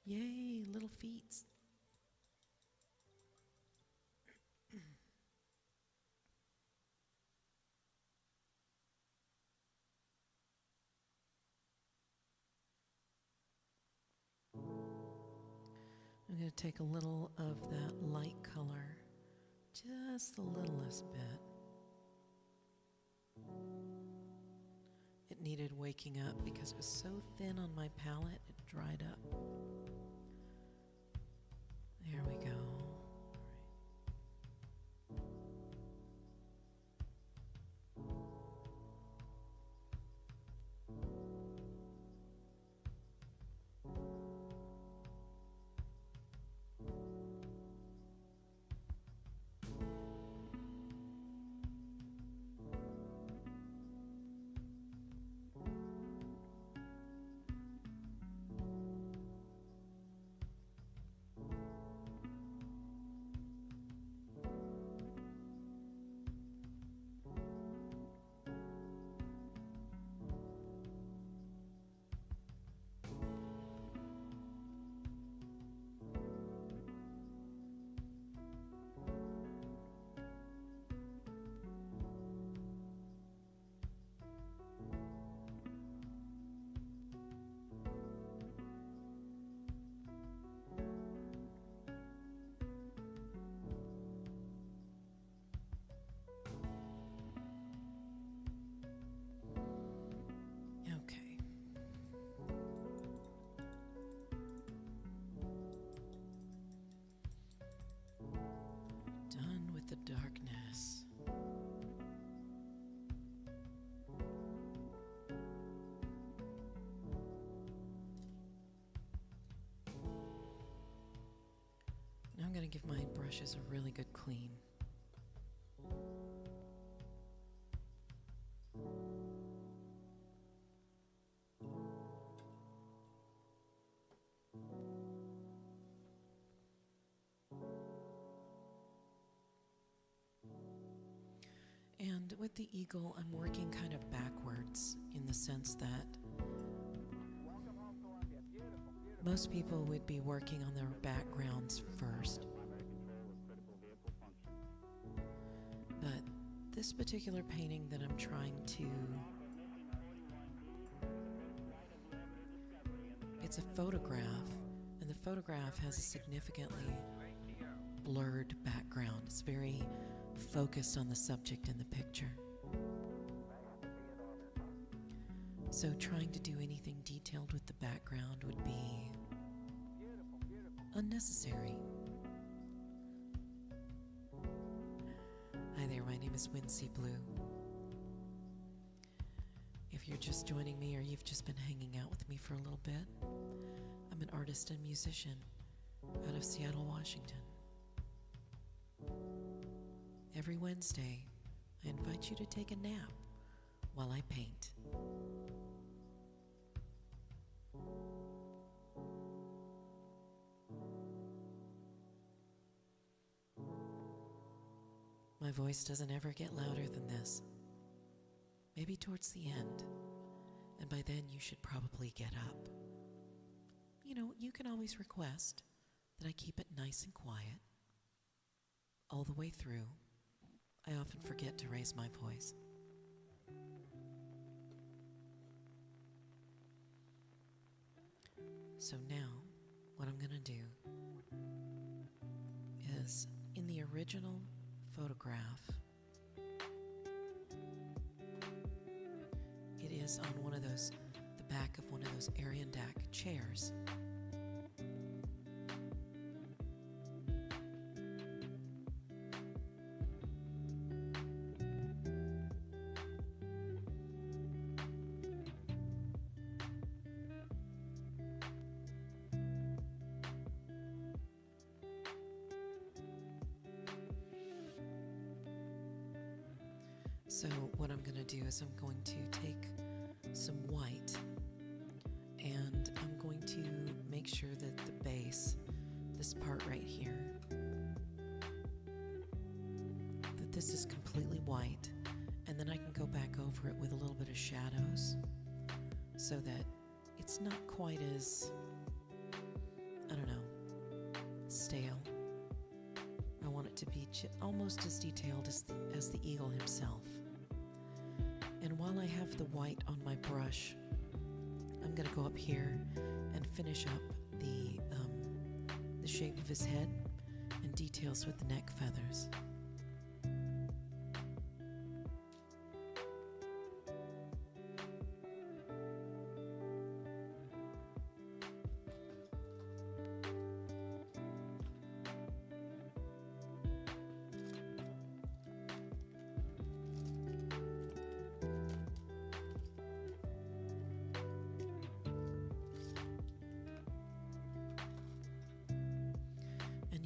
A: Yay, little feet. I'm going to take a little of that light color, just the littlest bit. It needed waking up because it was so thin on my palette, it dried up. There we go. going to give my brushes a really good clean. And with the eagle, I'm working kind of backwards in the sense that most people would be working on their backgrounds first. But this particular painting that I'm trying to, it's a photograph, and the photograph has a significantly blurred background. It's very focused on the subject in the picture. So trying to do anything detailed with the background would be unnecessary. Hi there, my name is Wynne Blue. If you're just joining me or you've just been hanging out with me for a little bit, I'm an artist and musician out of Seattle, Washington. Every Wednesday, I invite you to take a nap while I paint. My voice doesn't ever get louder than this. Maybe towards the end, and by then you should probably get up. You know, you can always request that I keep it nice and quiet all the way through. I often forget to raise my voice. So now, what I'm going to do is, in the original photograph, it is on one of those, the back of one of those Adirondack chairs. So what I'm going to do is I'm going to take some white and I'm going to make sure that the base, this part right here, that this is completely white, and then I can go back over it with a little bit of shadows so that it's not quite as, I don't know, stale. I want it to be almost as detailed as the eagle himself. And while I have the white on my brush, I'm going to go up here and finish up the shape of his head and details with the neck feathers.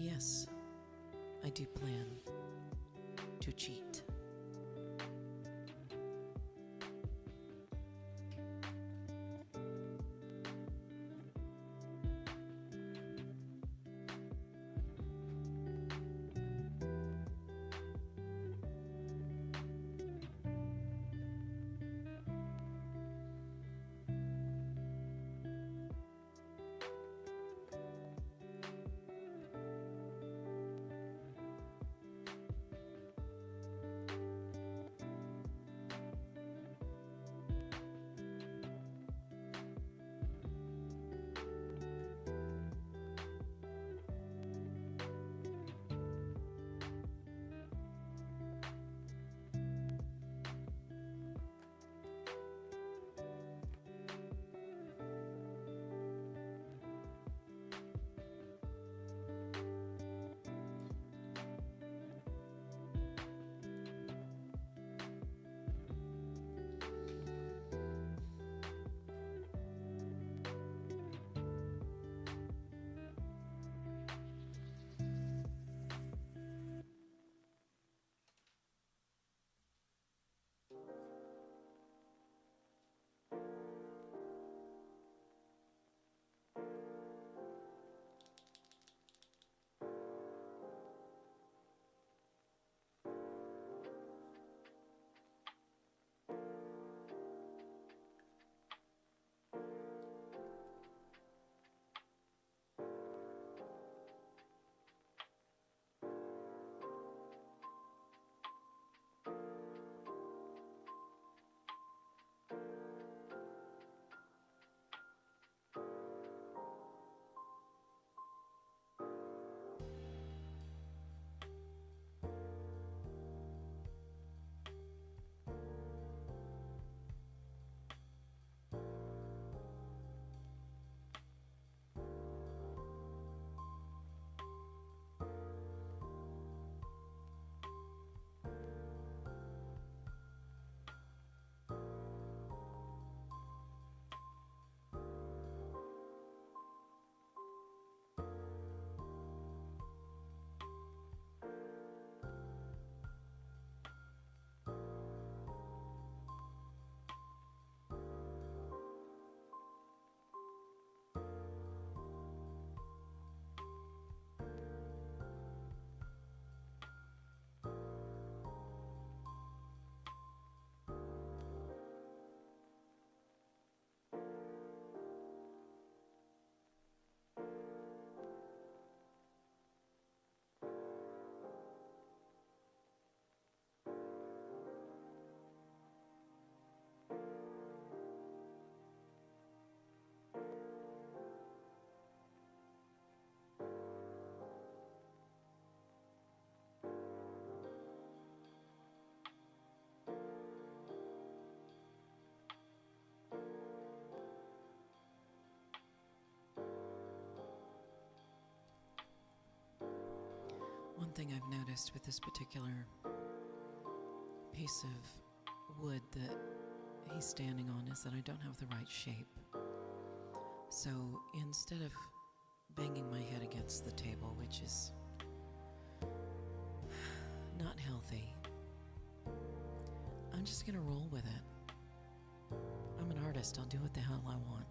A: Yes, I do plan to cheat. One thing I've noticed with this particular piece of wood that he's standing on is that I don't have the right shape. So instead of banging my head against the table, which is not healthy, I'm just gonna roll with it. I'm an artist, I'll do what the hell I want.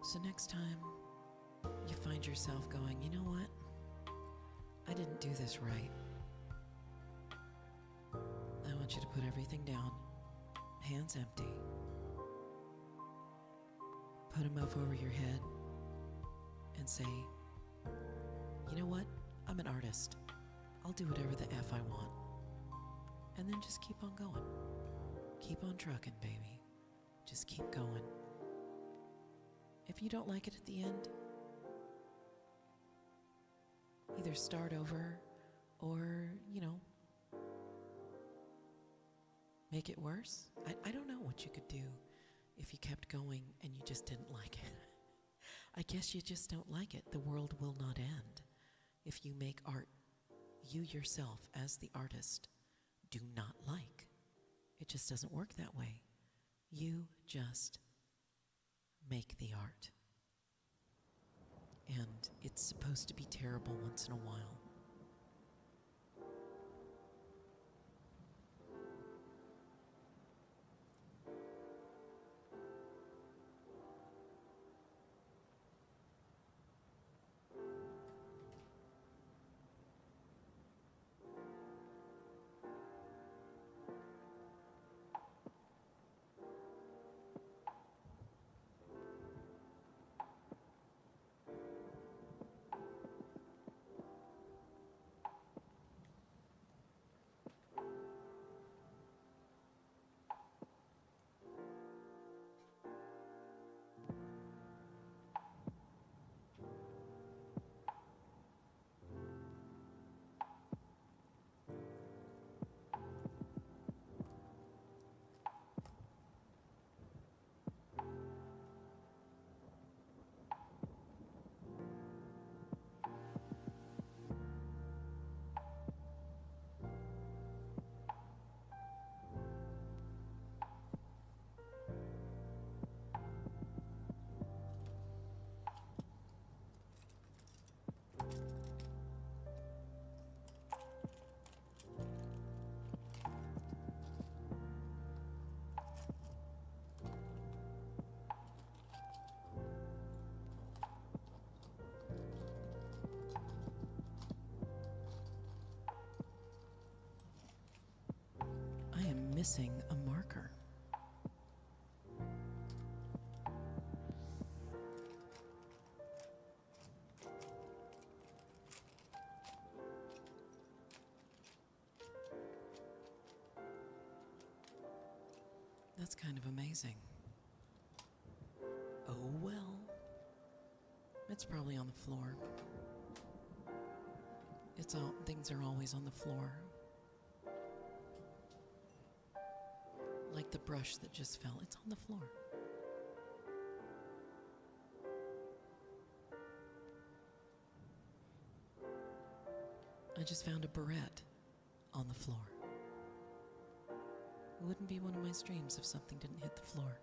A: So next time you find yourself going, you know what? I didn't do this right. I want you to put everything down, hands empty. Put them up over your head and say, you know what? I'm an artist. I'll do whatever the F I want. And then just keep on going. Keep on trucking, baby. Just keep going. If you don't like it at the end, either start over or, make it worse. I don't know what you could do if you kept going and you just didn't like it. I guess you just don't like it. The world will not end if you make art you yourself as the artist do not like. It just doesn't work that way. You just make the art. And it's supposed to be terrible once in a while. Missing a marker. That's kind of amazing. Oh well. It's probably on the floor. Things are always on the floor. Like the brush that just fell, it's on the floor. I just found a barrette on the floor. It wouldn't be one of my streams if something didn't hit the floor.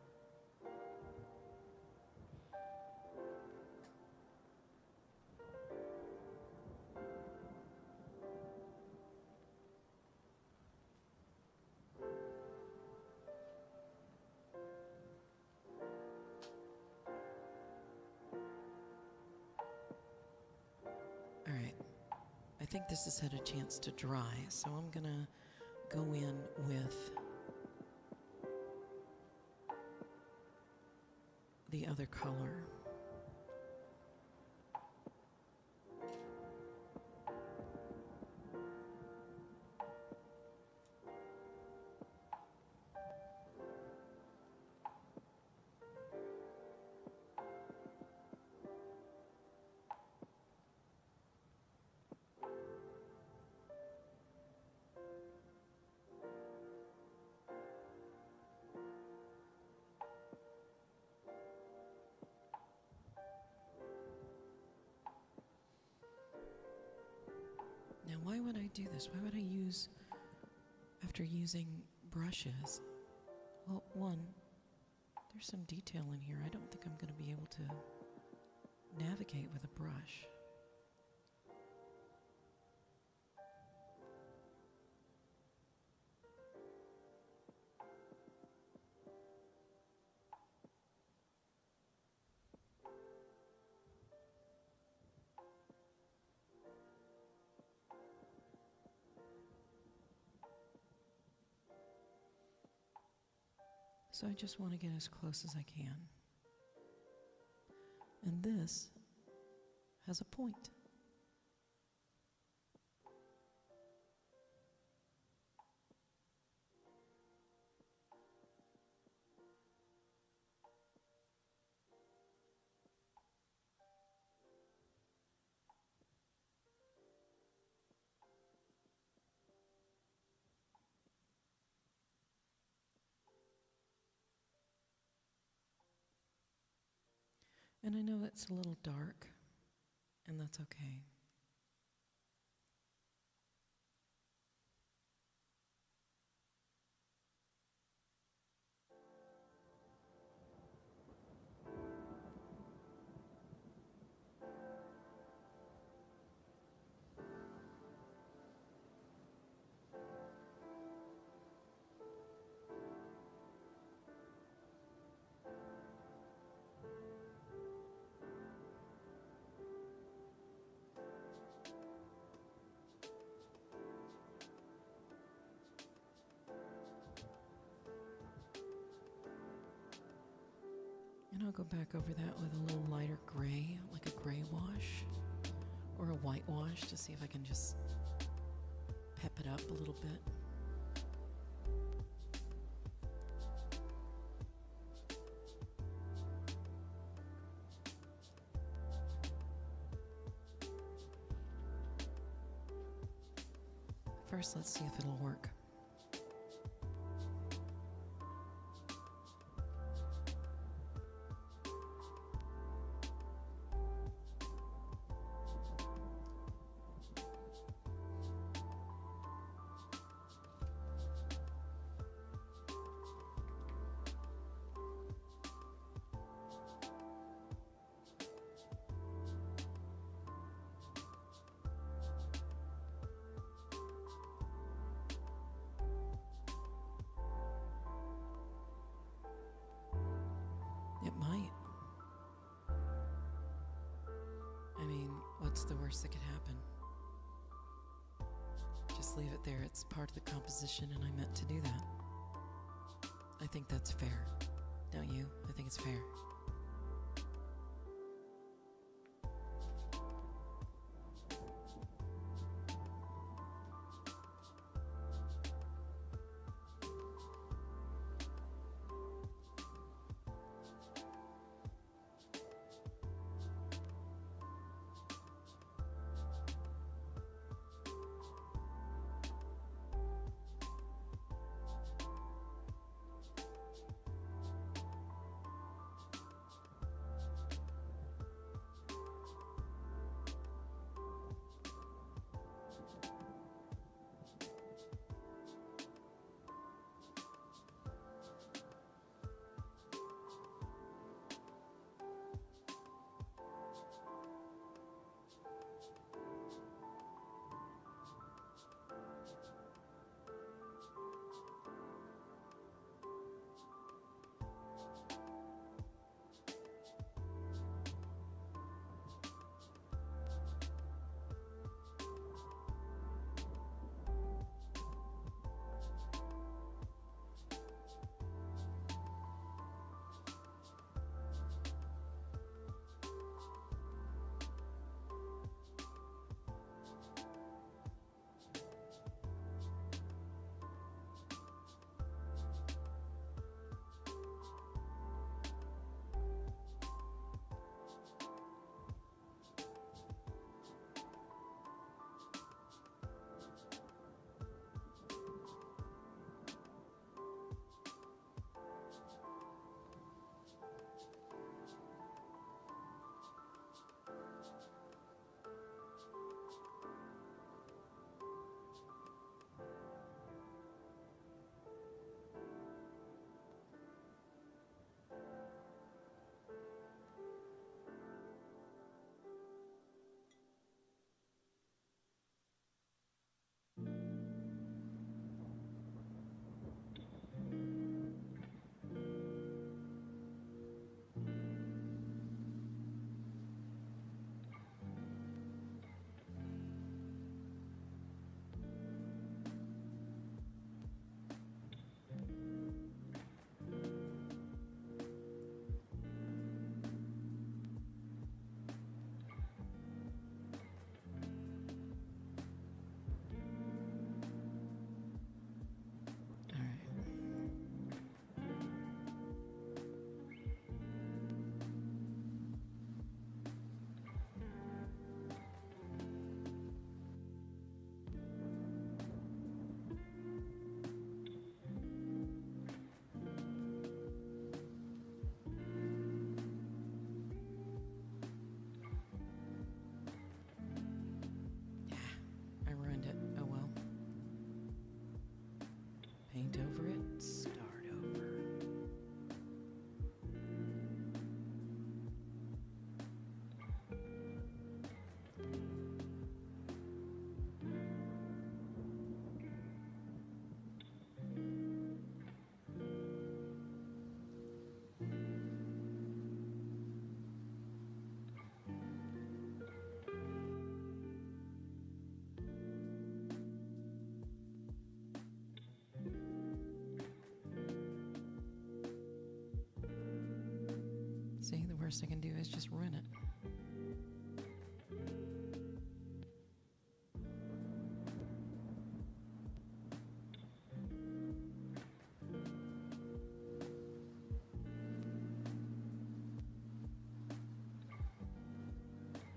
A: I think this has had a chance to dry, so I'm gonna go in with the other color. would I do this? Why would I use, after using brushes? Well, one, there's some detail in here. I don't think I'm going to be able to navigate with a brush. So I just want to get as close as I can. And this has a point. And I know it's a little dark, and that's okay. And I'll go back over that with a little lighter gray, like a gray wash or a white wash, to see if I can just pep it up a little bit. First, let's see if it'll work. It might. I mean, what's the worst that could happen? Just leave it there. It's part of the composition, and I meant to do that. I think that's fair. Don't you? I think it's fair. worst I can do is just ruin it.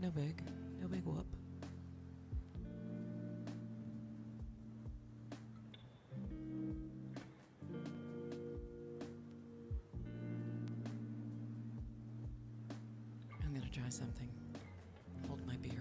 A: No big whoop. I'm gonna try something. Hold my beer.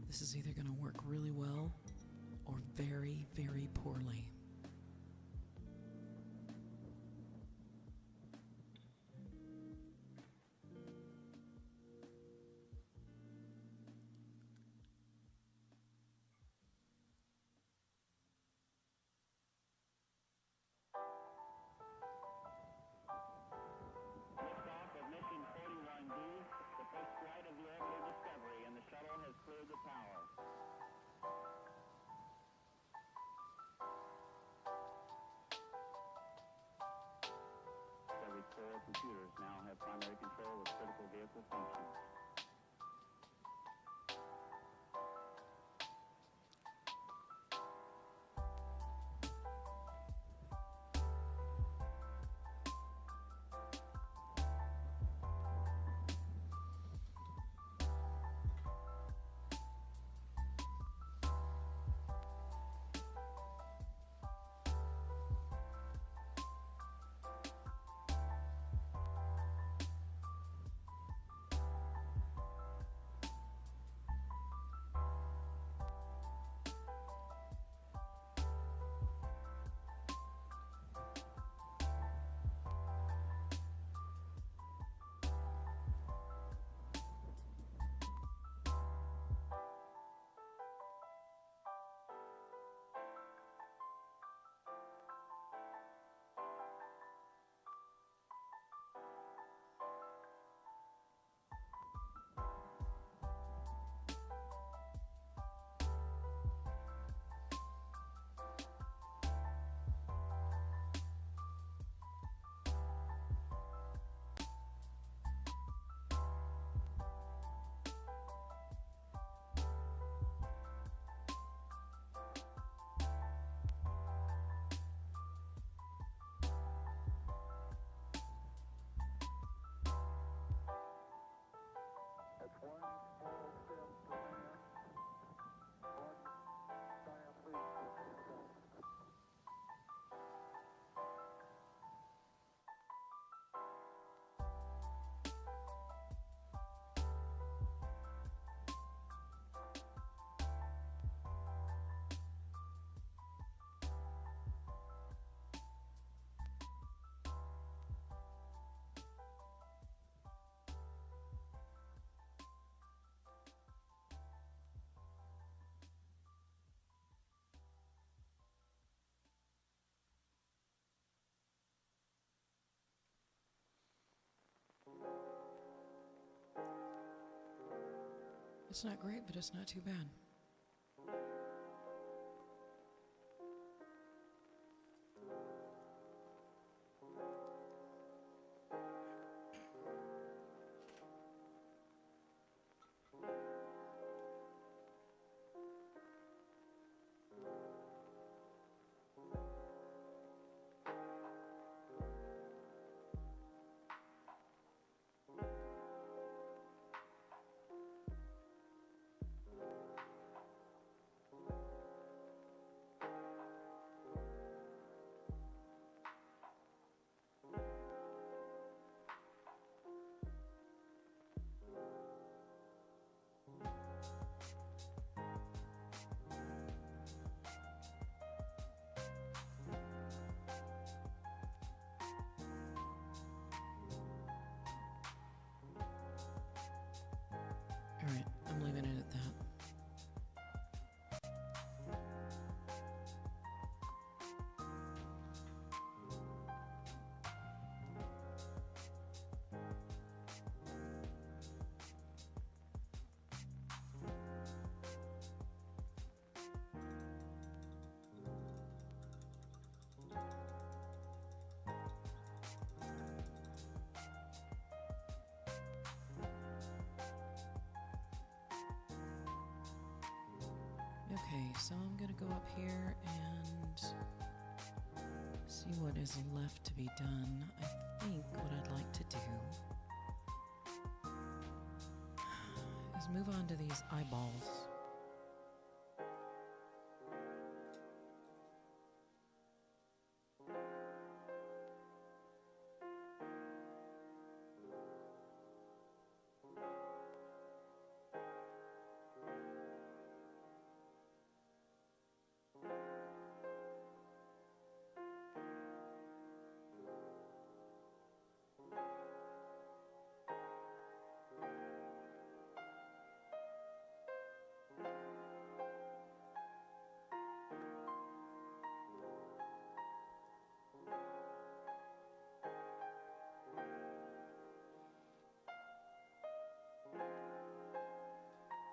A: This is either going to work really well or very, very poorly.
B: Liftoff of Mission 41B, the first flight of the orbital Discovery, and the shuttle has cleared the tower. Discovery's core computers now have primary control of critical vehicle functions.
A: It's not great, but it's not too bad. so I'm going to go up here and see what is left to be done. I think what I'd like to do is move on to these eyeballs.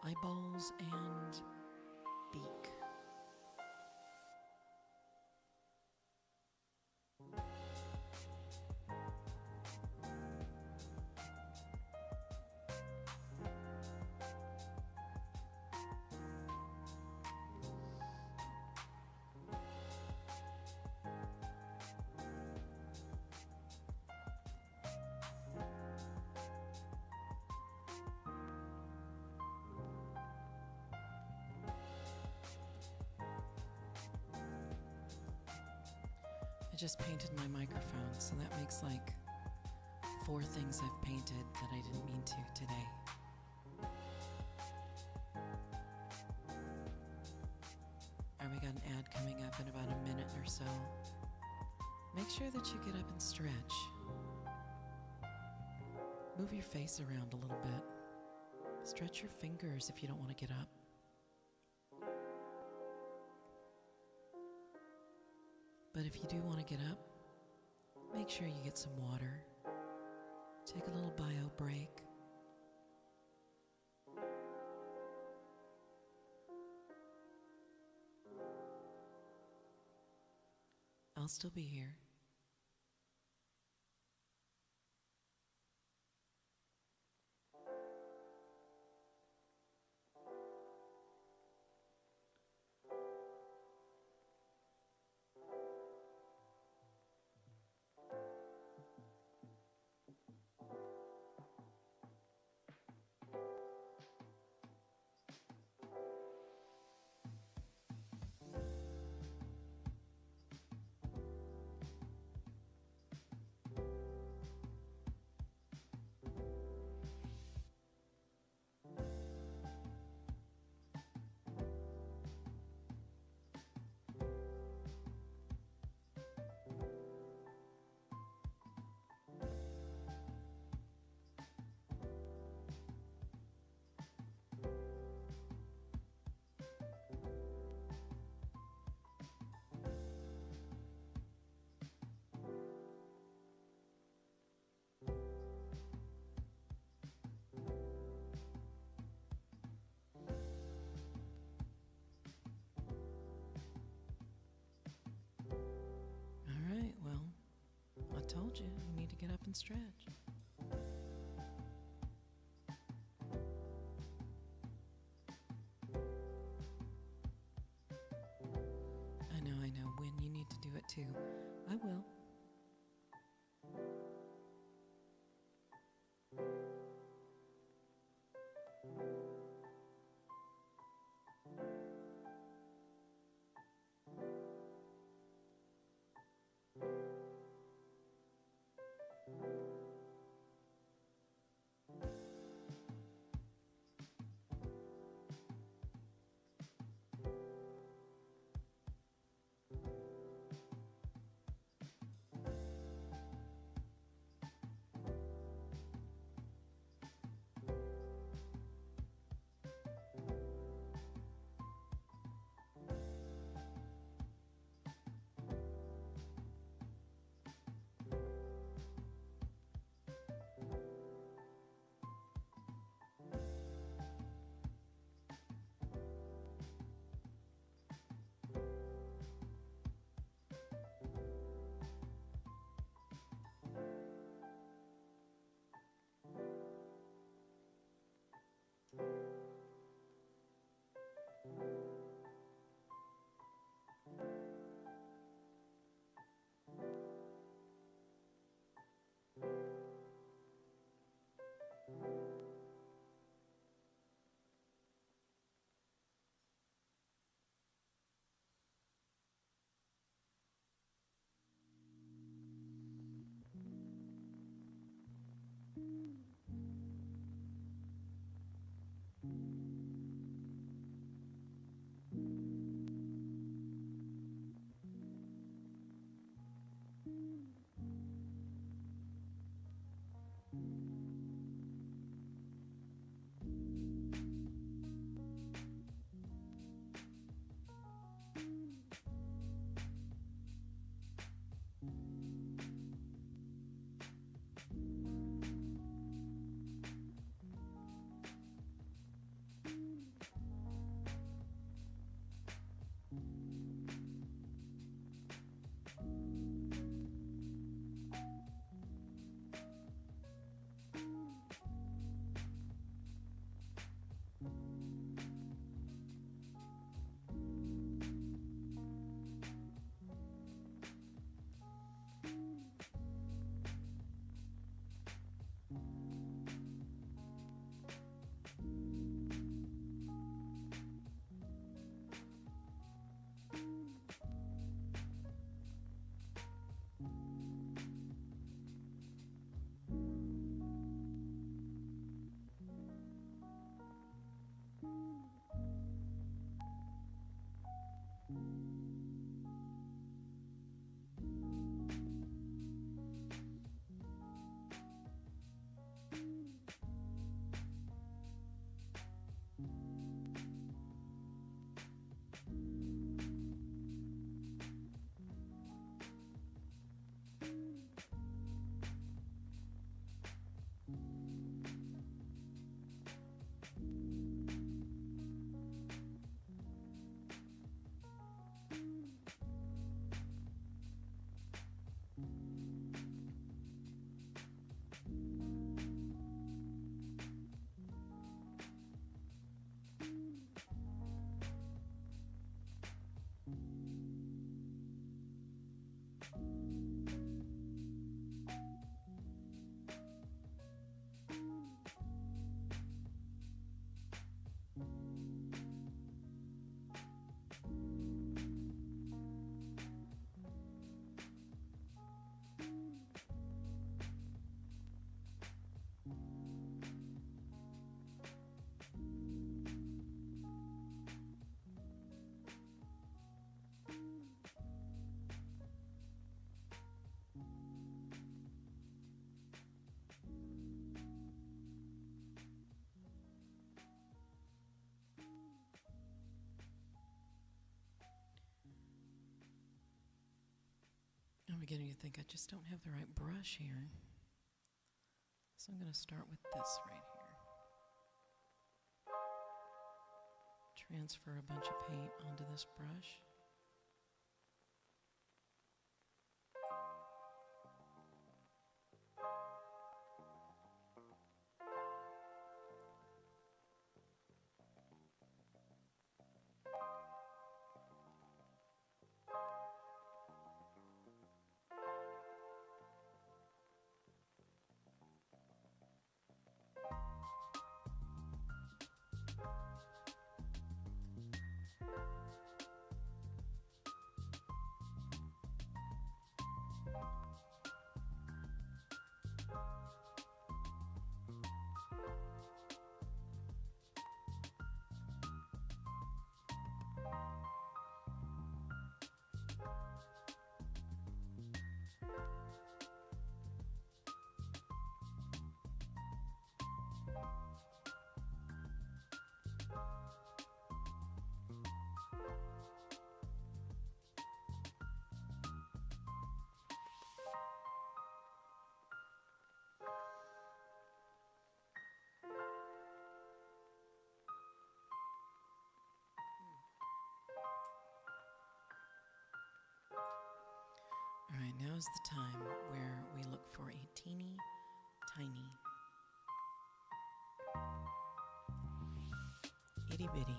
A: Eyeballs and beak. I just painted my microphone, so that makes like 4 things I've painted that I didn't mean to today. Alright, we got an ad coming up in about a minute or so. Make sure that you get up and stretch. Move your face around a little bit. Stretch your fingers if you don't want to get up. But if you do want to get up, make sure you get some water. Take a little bio break. I'll still be here. Told you, you need to get up and stretch. I know, Wynne, you need to do it too. I will. I'm beginning to think I just don't have the right brush here. So I'm going to start with this right here. Transfer a bunch of paint onto this brush. All right, now is the time where we look for a teeny tiny, itty bitty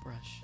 A: brush.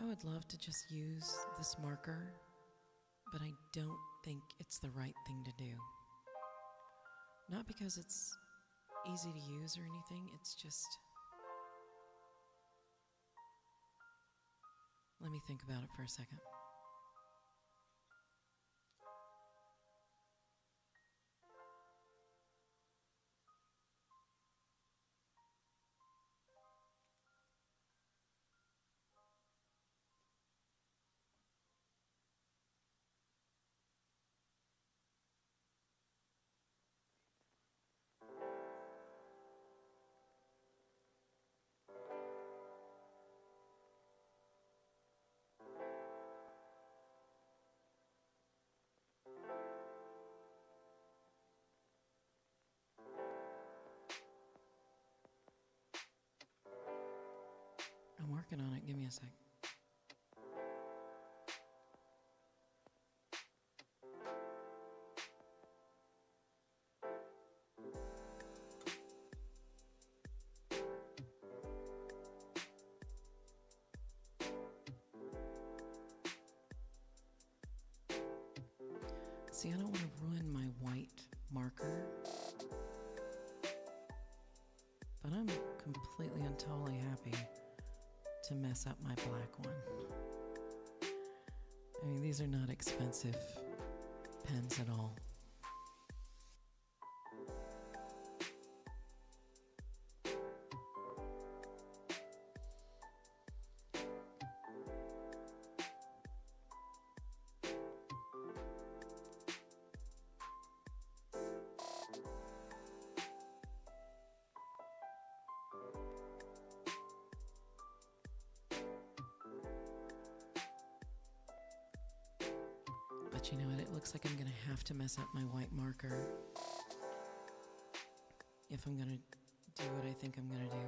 A: I would love to just use this marker, but I don't think it's the right thing to do. Not because it's easy to use or anything, it's just... Let me think about it for a second. I'm working on it. Give me a sec. See, I don't want to ruin my white marker, but I'm completely and totally happy to mess up my black one. I mean, these are not expensive pens at all. But you know what? It looks like I'm going to have to mess up my white marker if I'm going to do what I think I'm going to do.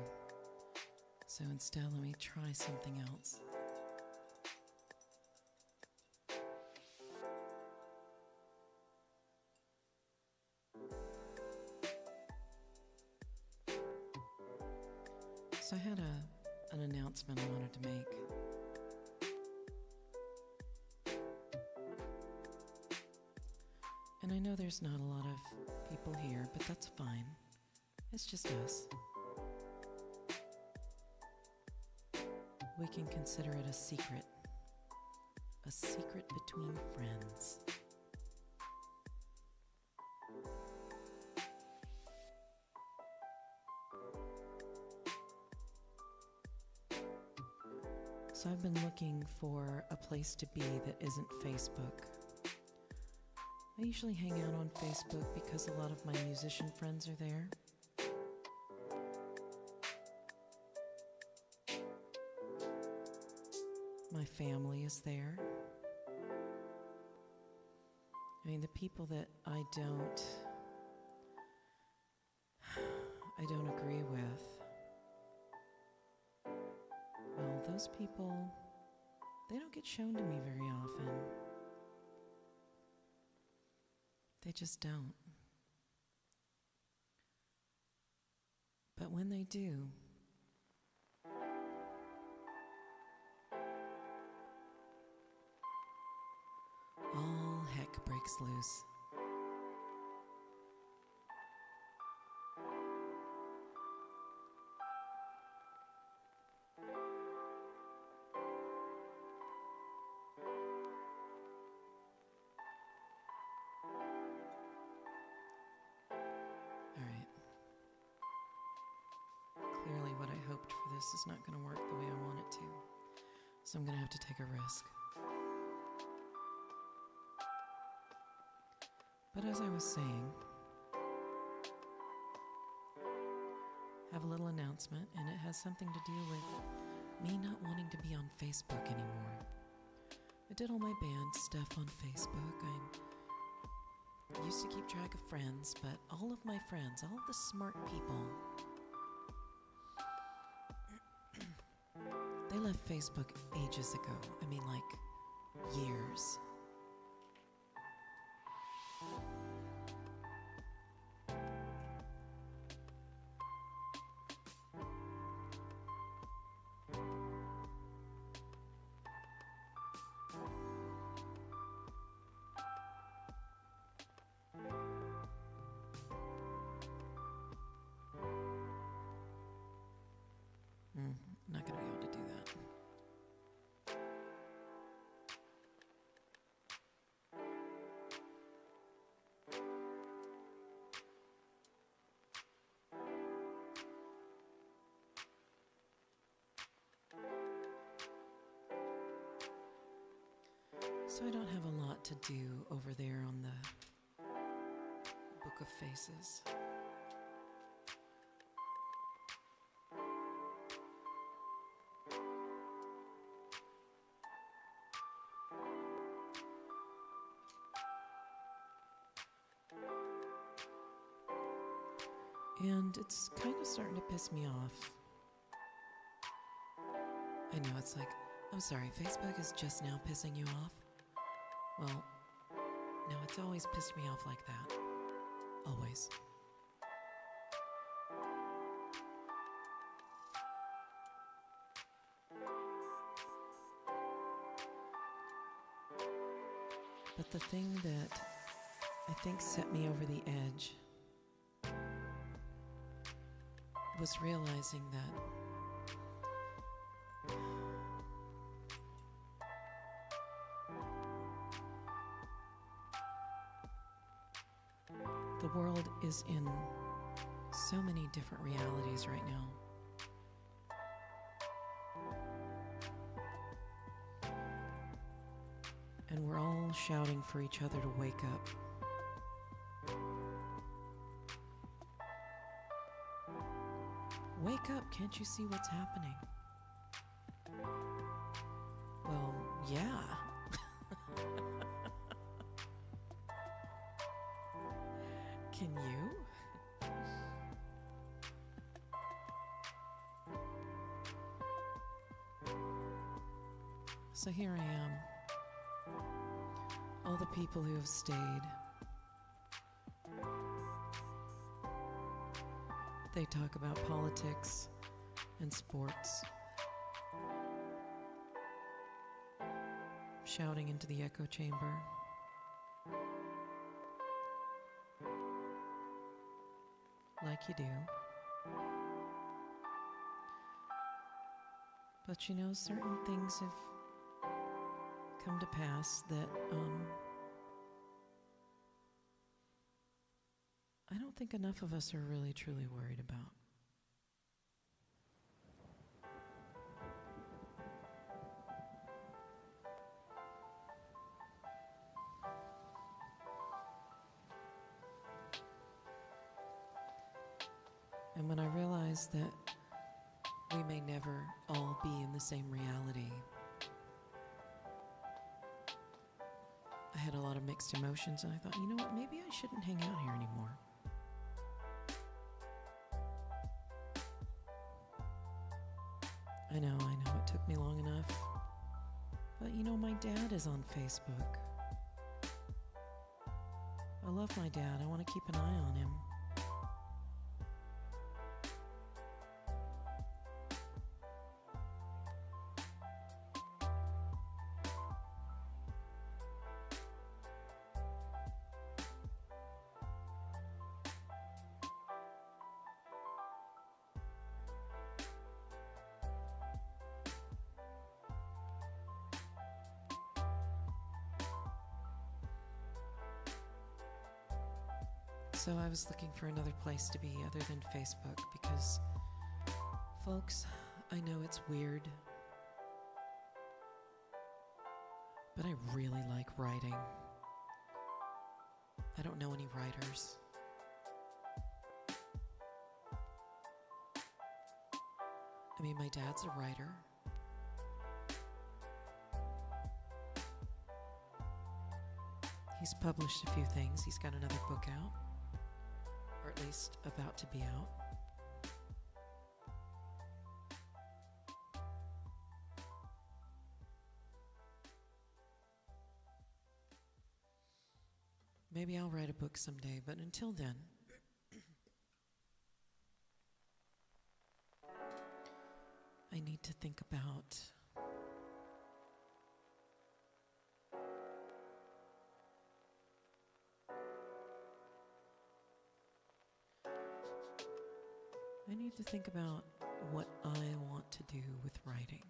A: So instead, let me try something else. So I had an announcement I wanted to make. And I know there's not a lot of people here, but that's fine. It's just us. We can consider it a secret. A secret between friends. So I've been looking for a place to be that isn't Facebook. I usually hang out on Facebook because a lot of my musician friends are there. My family is there. I mean, the people that I don't agree with, well, those people, they don't get shown to me very often. They just don't. But when they do, all heck breaks loose. Clearly what I hoped for this is not going to work the way I want it to. So I'm going to have to take a risk. But as I was saying, I have a little announcement, and it has something to do with me not wanting to be on Facebook anymore. I did all my band stuff on Facebook. I used to keep track of friends, but all of my friends, all of the smart people, they left Facebook ages ago. I mean, like, years. to do over there on the Book of Faces. And it's kind of starting to piss me off. I know, it's like, I'm sorry, Facebook is just now pissing you off? Well, no, it's always pissed me off like that. Always. But the thing that I think set me over the edge was realizing that the world is in so many different realities right now. And we're all shouting for each other to wake up. Wake up, can't you see what's happening? Well, yeah. Can you? So here I am. All the people who have stayed. They talk about politics and sports, shouting into the echo chamber. Like you do. But you know, certain things have come to pass that I don't think enough of us are really truly worried about. And when I realized that we may never all be in the same reality, I had a lot of mixed emotions, and I thought, you know what, maybe I shouldn't hang out here anymore. I know, it took me long enough. But you know, my dad is on Facebook. I love my dad. I want to keep an eye on him. So I was looking for another place to be other than Facebook because, folks, I know it's weird, but I really like writing. I don't know any writers. I mean, my dad's a writer. He's published a few things. He's got another book out. Or at least about to be out. Maybe I'll write a book someday, but until then, I need to think about what I want to do with writing.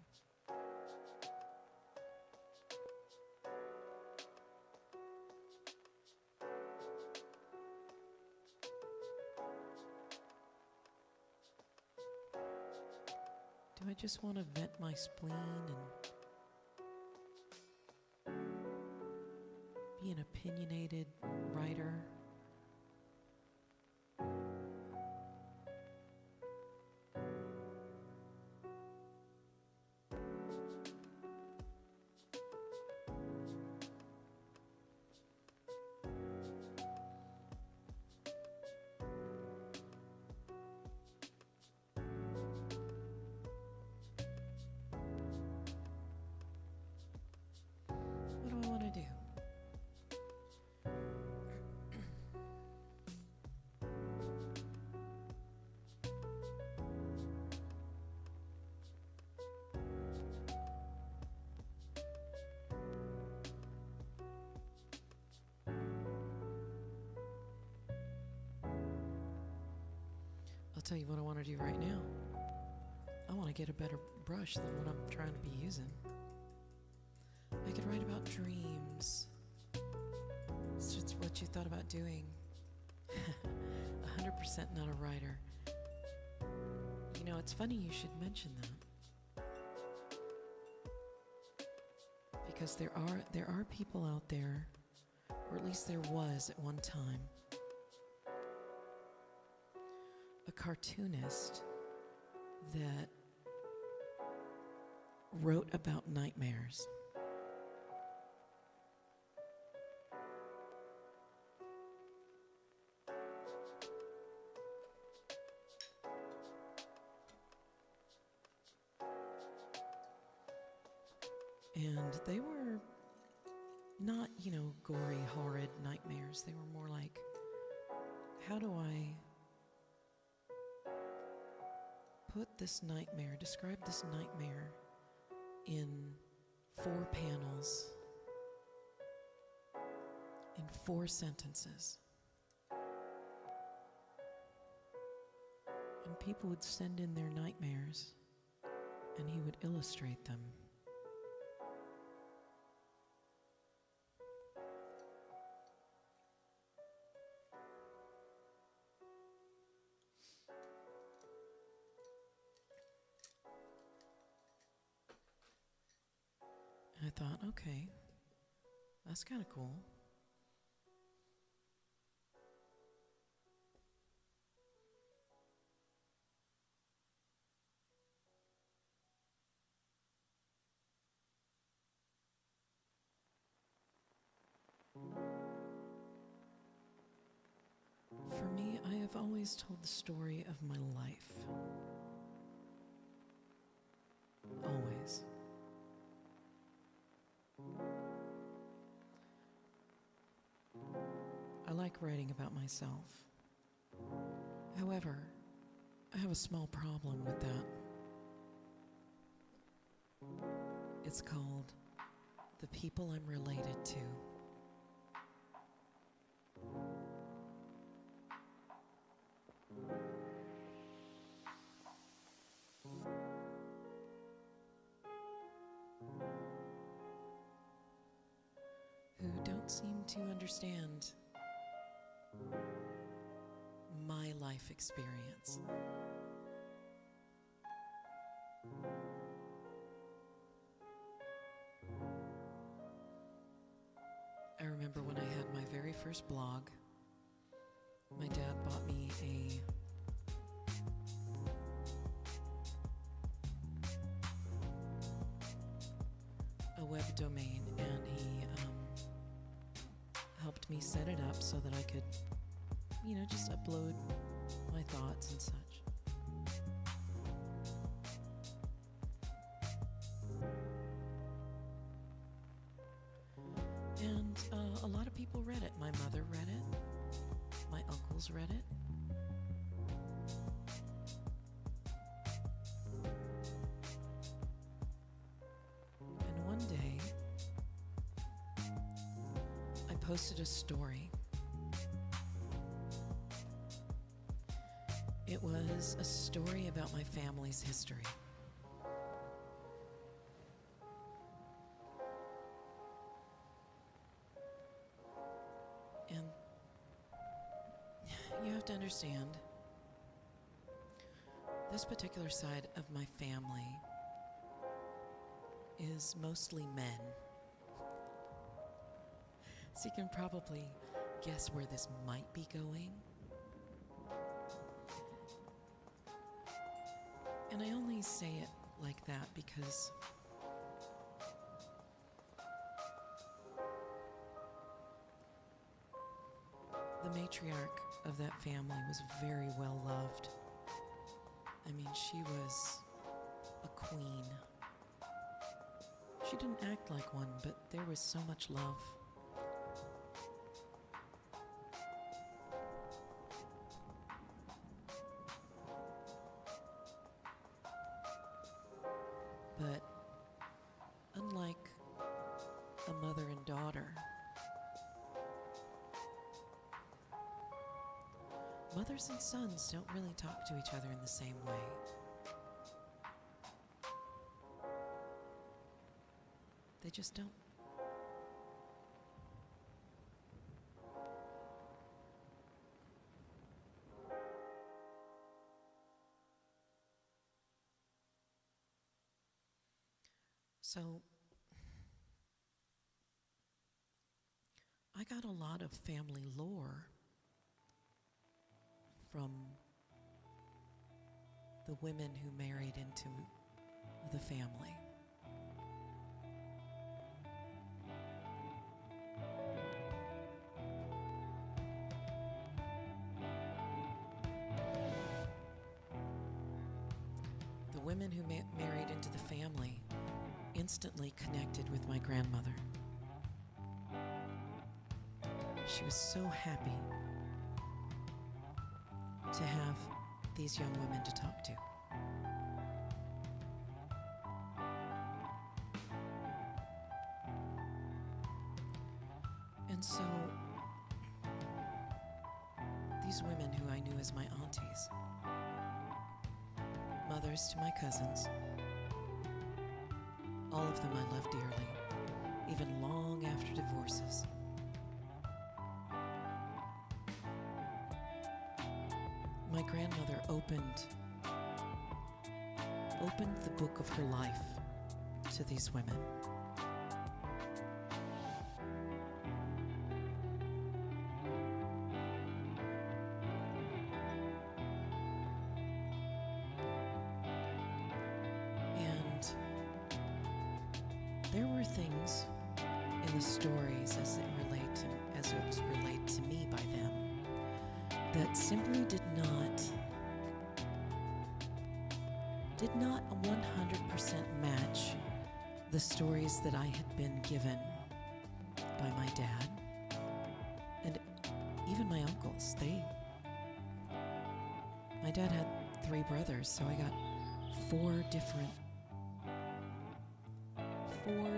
A: Do I just want to vent my spleen and opinionated writer. What do I want to do? I'll tell you what I want to do right now. I want to get a better brush than what I'm trying to be using. I could write about dreams. It's just what you thought about doing. 100% not a writer. You know, it's funny you should mention that. Because there are people out there, or at least there was at one time, a cartoonist that wrote about nightmares. And they were not, gory, horrid nightmares. They were more like, how do I describe this nightmare in 4 panels, in 4 sentences. And people would send in their nightmares, and he would illustrate them. And I thought, okay, that's kind of cool. For me, I have always told the story of my life. Always. I like writing about myself. However, I have a small problem with that. It's called the people I'm related to. Who don't seem to understand my life experience. I remember when I had my very first blog, my dad bought me a web domain, and he helped me set it up so that I could, just upload my thoughts and such. And a lot of people read it. My mother read it. My uncles read it. And one day, I posted a story. It was a story about my family's history. And you have to understand, this particular side of my family is mostly men. So you can probably guess where this might be going. And I only say it like that because the matriarch of that family was very well loved. I mean, she was a queen. She didn't act like one, but there was so much love. But unlike a mother and daughter, mothers and sons don't really talk to each other in the same way. They just don't. So I got a lot of family lore from the women who married into the family. The women who married into the family instantly connected with my grandmother. She was so happy to have these young women to talk to. And so these women who I knew as my aunties, mothers to my cousins, all of them I loved dearly, even long after divorces. My grandmother opened the book of her life to these women. And there were things in the stories as it was relayed to me by them that simply did not 100% match the stories that I had been given by my dad and even my uncles. My dad had 3 brothers, so I got 4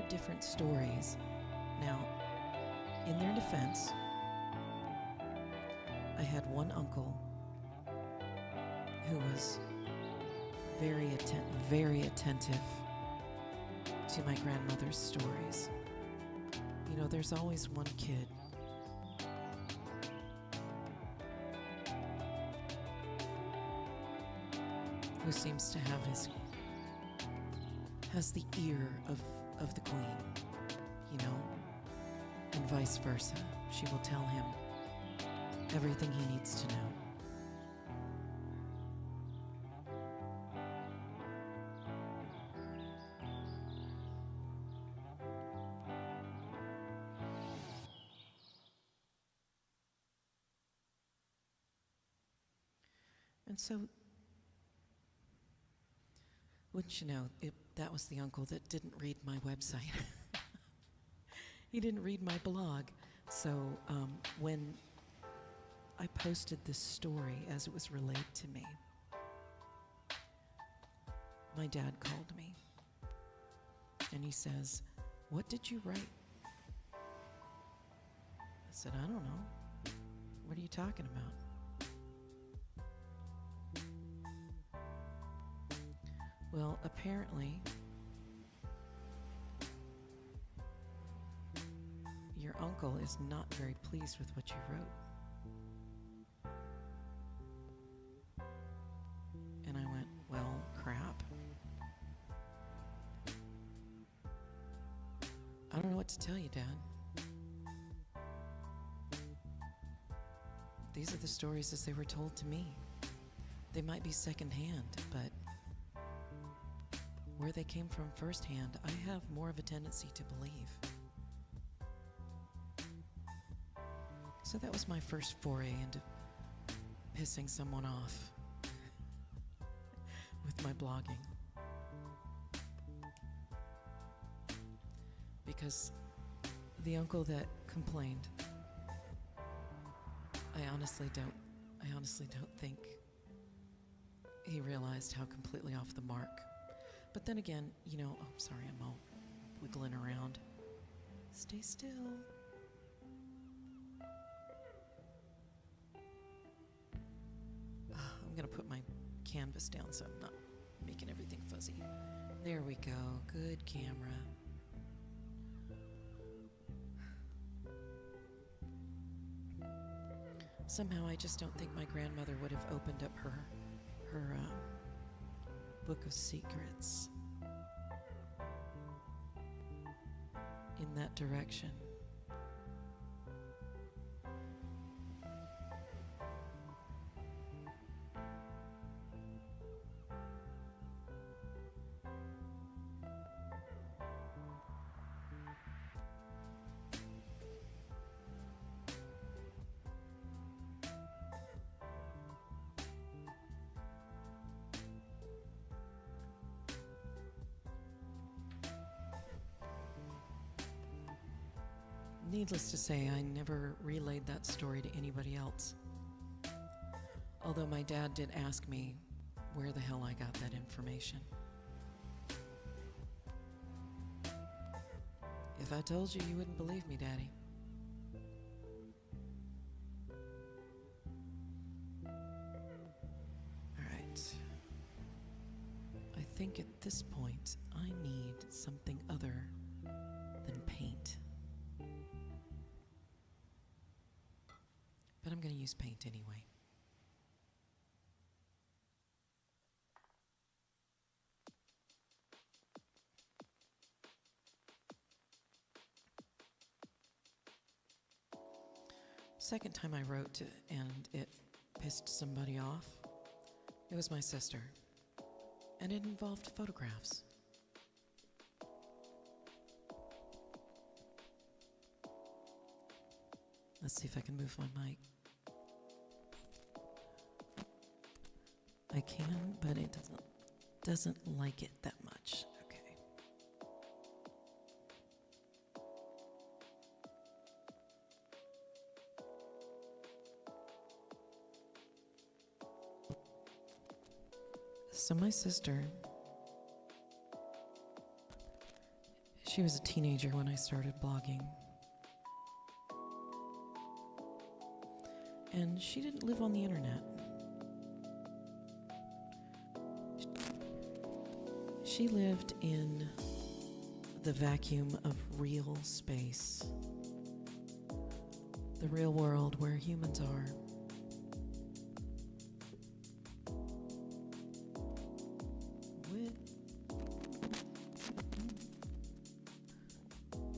A: different stories. Now, in their defense, I had one uncle who was very attentive to my grandmother's stories. You know, there's always one kid who seems to has the ear of the queen, you know, and vice versa. She will tell him everything he needs to know. And so, wouldn't you know, that was the uncle that didn't read my website. He didn't read my blog. So when I posted this story as it was relayed to me, my dad called me and he says, "What did you write?" I said, "I don't know. What are you talking about?" Well, apparently, your uncle is not very pleased with what you wrote. And I went, "Well, crap. I don't know what to tell you, Dad." These are the stories as they were told to me. They might be secondhand, but where they came from firsthand, I have more of a tendency to believe. So that was my first foray into pissing someone off with my blogging. Because the uncle that complained, I honestly don't think he realized how completely off the mark. But then again, I'm sorry, I'm all wiggling around. Stay still. I'm gonna put my canvas down so I'm not making everything fuzzy. There we go. Good camera. Somehow I just don't think my grandmother would have opened up her book of secrets in that direction. Needless to say, I never relayed that story to anybody else. Although my dad did ask me where the hell I got that information. If I told you, you wouldn't believe me, Daddy. All right. I think at this point, I need something other than paint. But I'm going to use paint anyway. Second time I wrote and it pissed somebody off, it was my sister. And it involved photographs. Let's see if I can move my mic. I can, but it doesn't like it that much. Okay. So my sister, she was a teenager when I started blogging. And she didn't live on the internet. She lived in the vacuum of real space. The real world where humans are.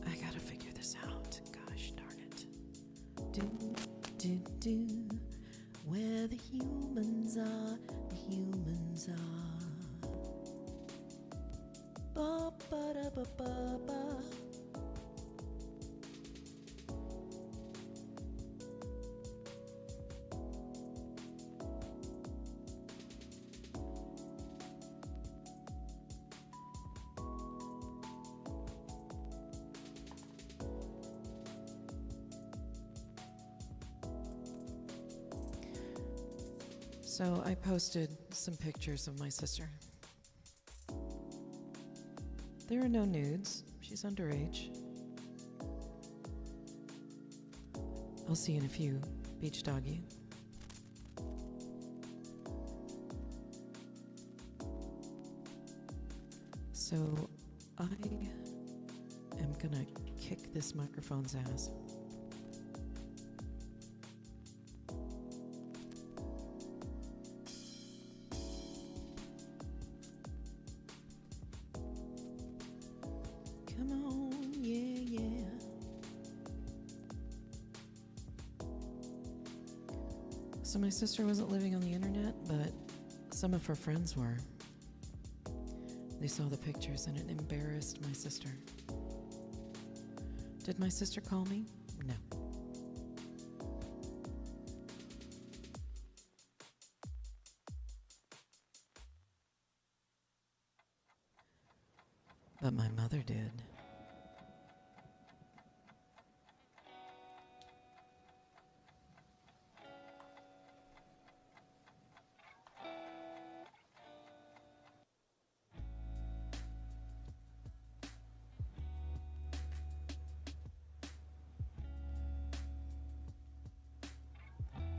A: I gotta figure this out. Gosh darn it. Where the humans are, the humans are. Ba ba da ba ba ba. So I posted some pictures of my sister. There are no nudes. She's underage. I'll see you in a few, beach doggy. So I am gonna kick this microphone's ass. Come on, yeah, yeah. So my sister wasn't living on the internet, but some of her friends were. They saw the pictures and it embarrassed my sister. Did my sister call me? No. But my mother did.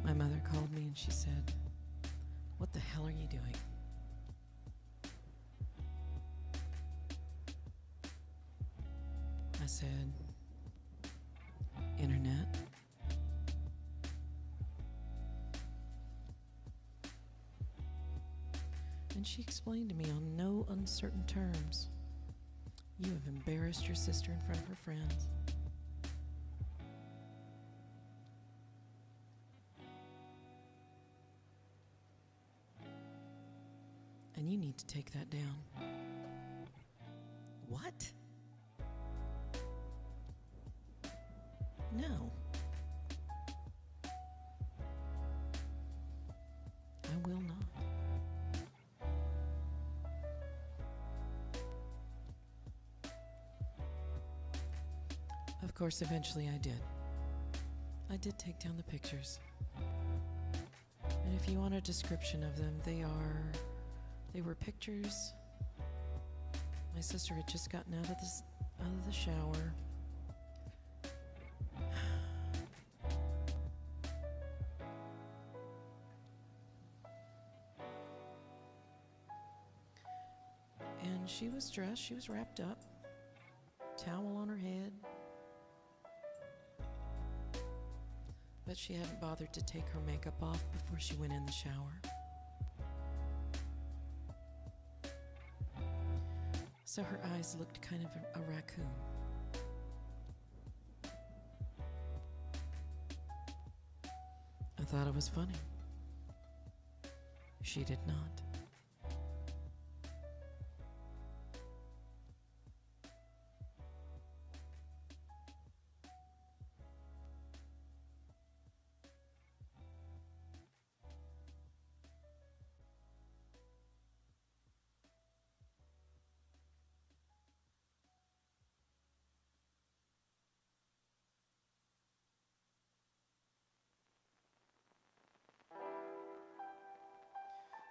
A: My mother called me and she said, "What the hell are you doing?" I said, "Internet." And she explained to me on no uncertain terms, "You have embarrassed your sister in front of her friends. And you need to take that down." What? No. I will not. Of course, eventually I did. I did take down the pictures. And if you want a description of them, they were pictures. My sister had just gotten out of the shower. And she was dressed, she was wrapped up, towel on her head. But she hadn't bothered to take her makeup off before she went in the shower. So her eyes looked kind of a raccoon. I thought it was funny. She did not.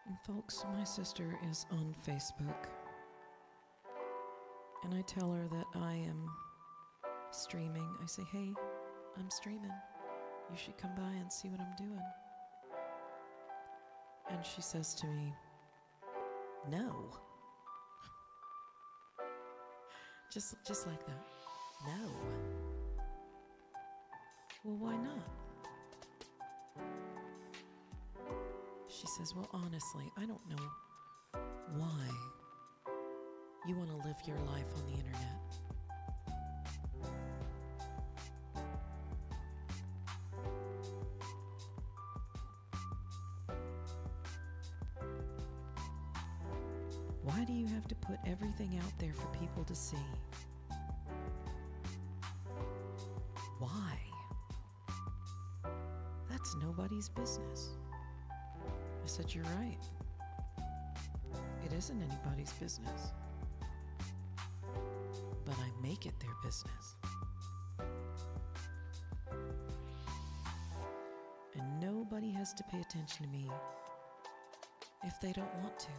A: And folks, my sister is on Facebook. And I tell her that I am streaming. I say, "Hey, I'm streaming. You should come by and see what I'm doing." And she says to me, "No." Just like that. No. Well, why not? She says, "Well, honestly, I don't know why you want to live your life on the internet. Why do you have to put everything out there for people to see? Why? That's nobody's business." I said, "You're right. It isn't anybody's business. But I make it their business. And nobody has to pay attention to me if they don't want to."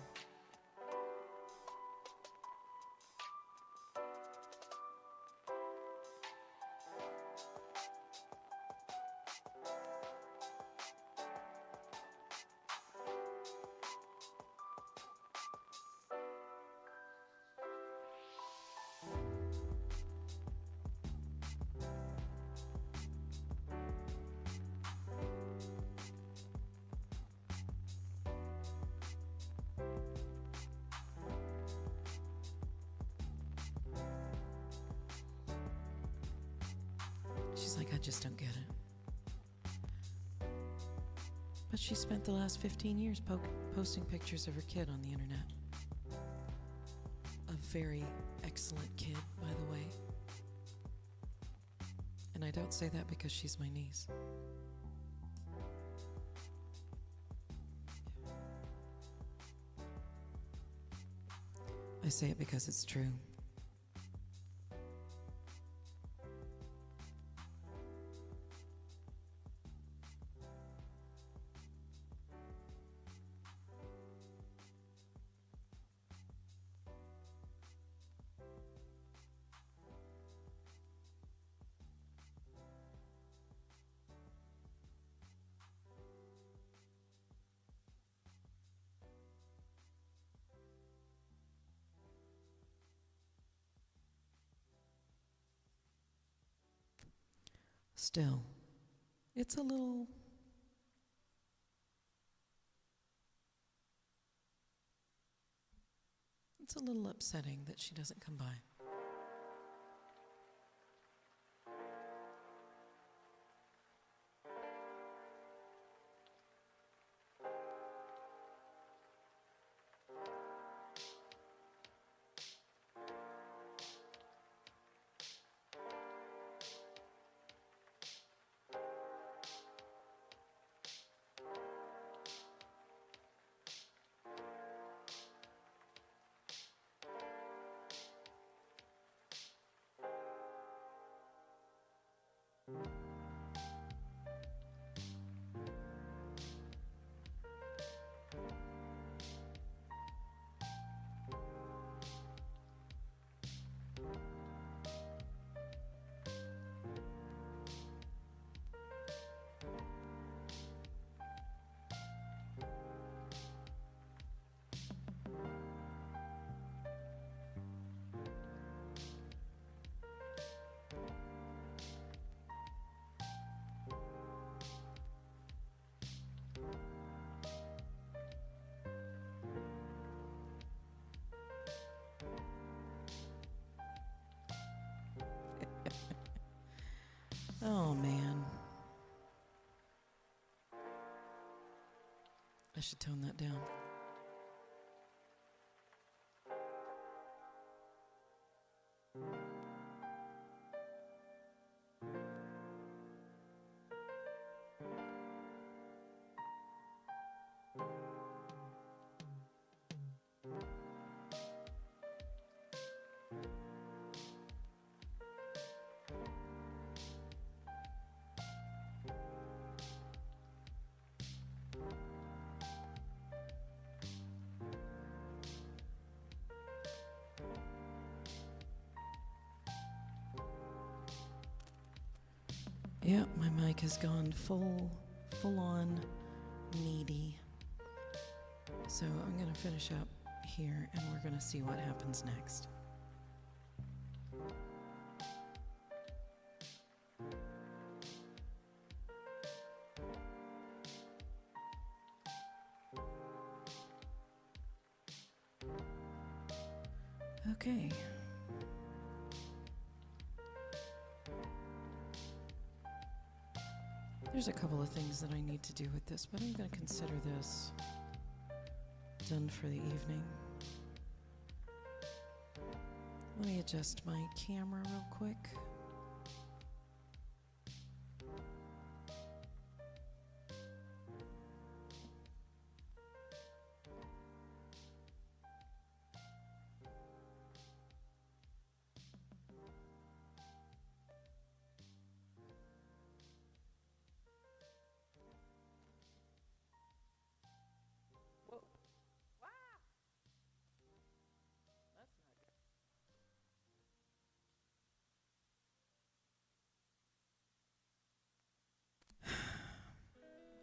A: She's like, "I just don't get it." But she spent the last 15 years posting pictures of her kid on the internet. A very excellent kid, by the way. And I don't say that because she's my niece. I say it because it's true. Still, it's a little upsetting that she doesn't come by. Oh, man. I should tone that down. Yeah, my mic has gone full on needy. So I'm going to finish up here and we're going to see what happens next. Okay. There's a couple of things that I need to do with this, but I'm going to consider this done for the evening. Let me adjust my camera real quick.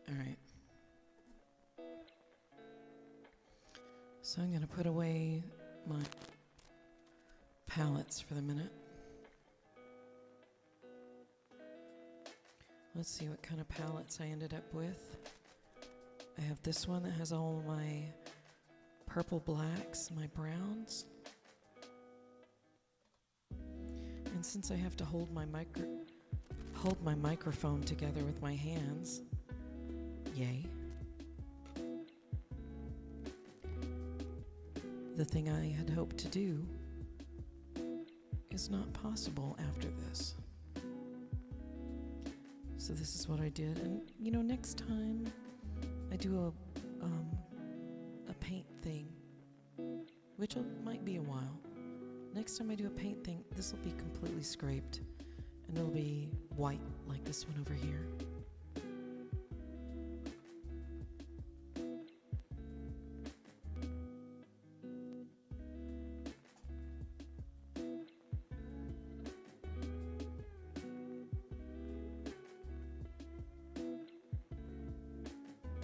A: All right. So I'm going to put away my palettes for the minute. Let's see what kind of palettes I ended up with. I have this one that has all my purple blacks, my browns. And since I have to hold my microphone together with my hands, yay, the thing I had hoped to do is not possible after this. So this is what I did. And, you know, next time I do a paint thing, which might be a while. Next time I do a paint thing, this will be completely scraped. And it'll be white like this one over here.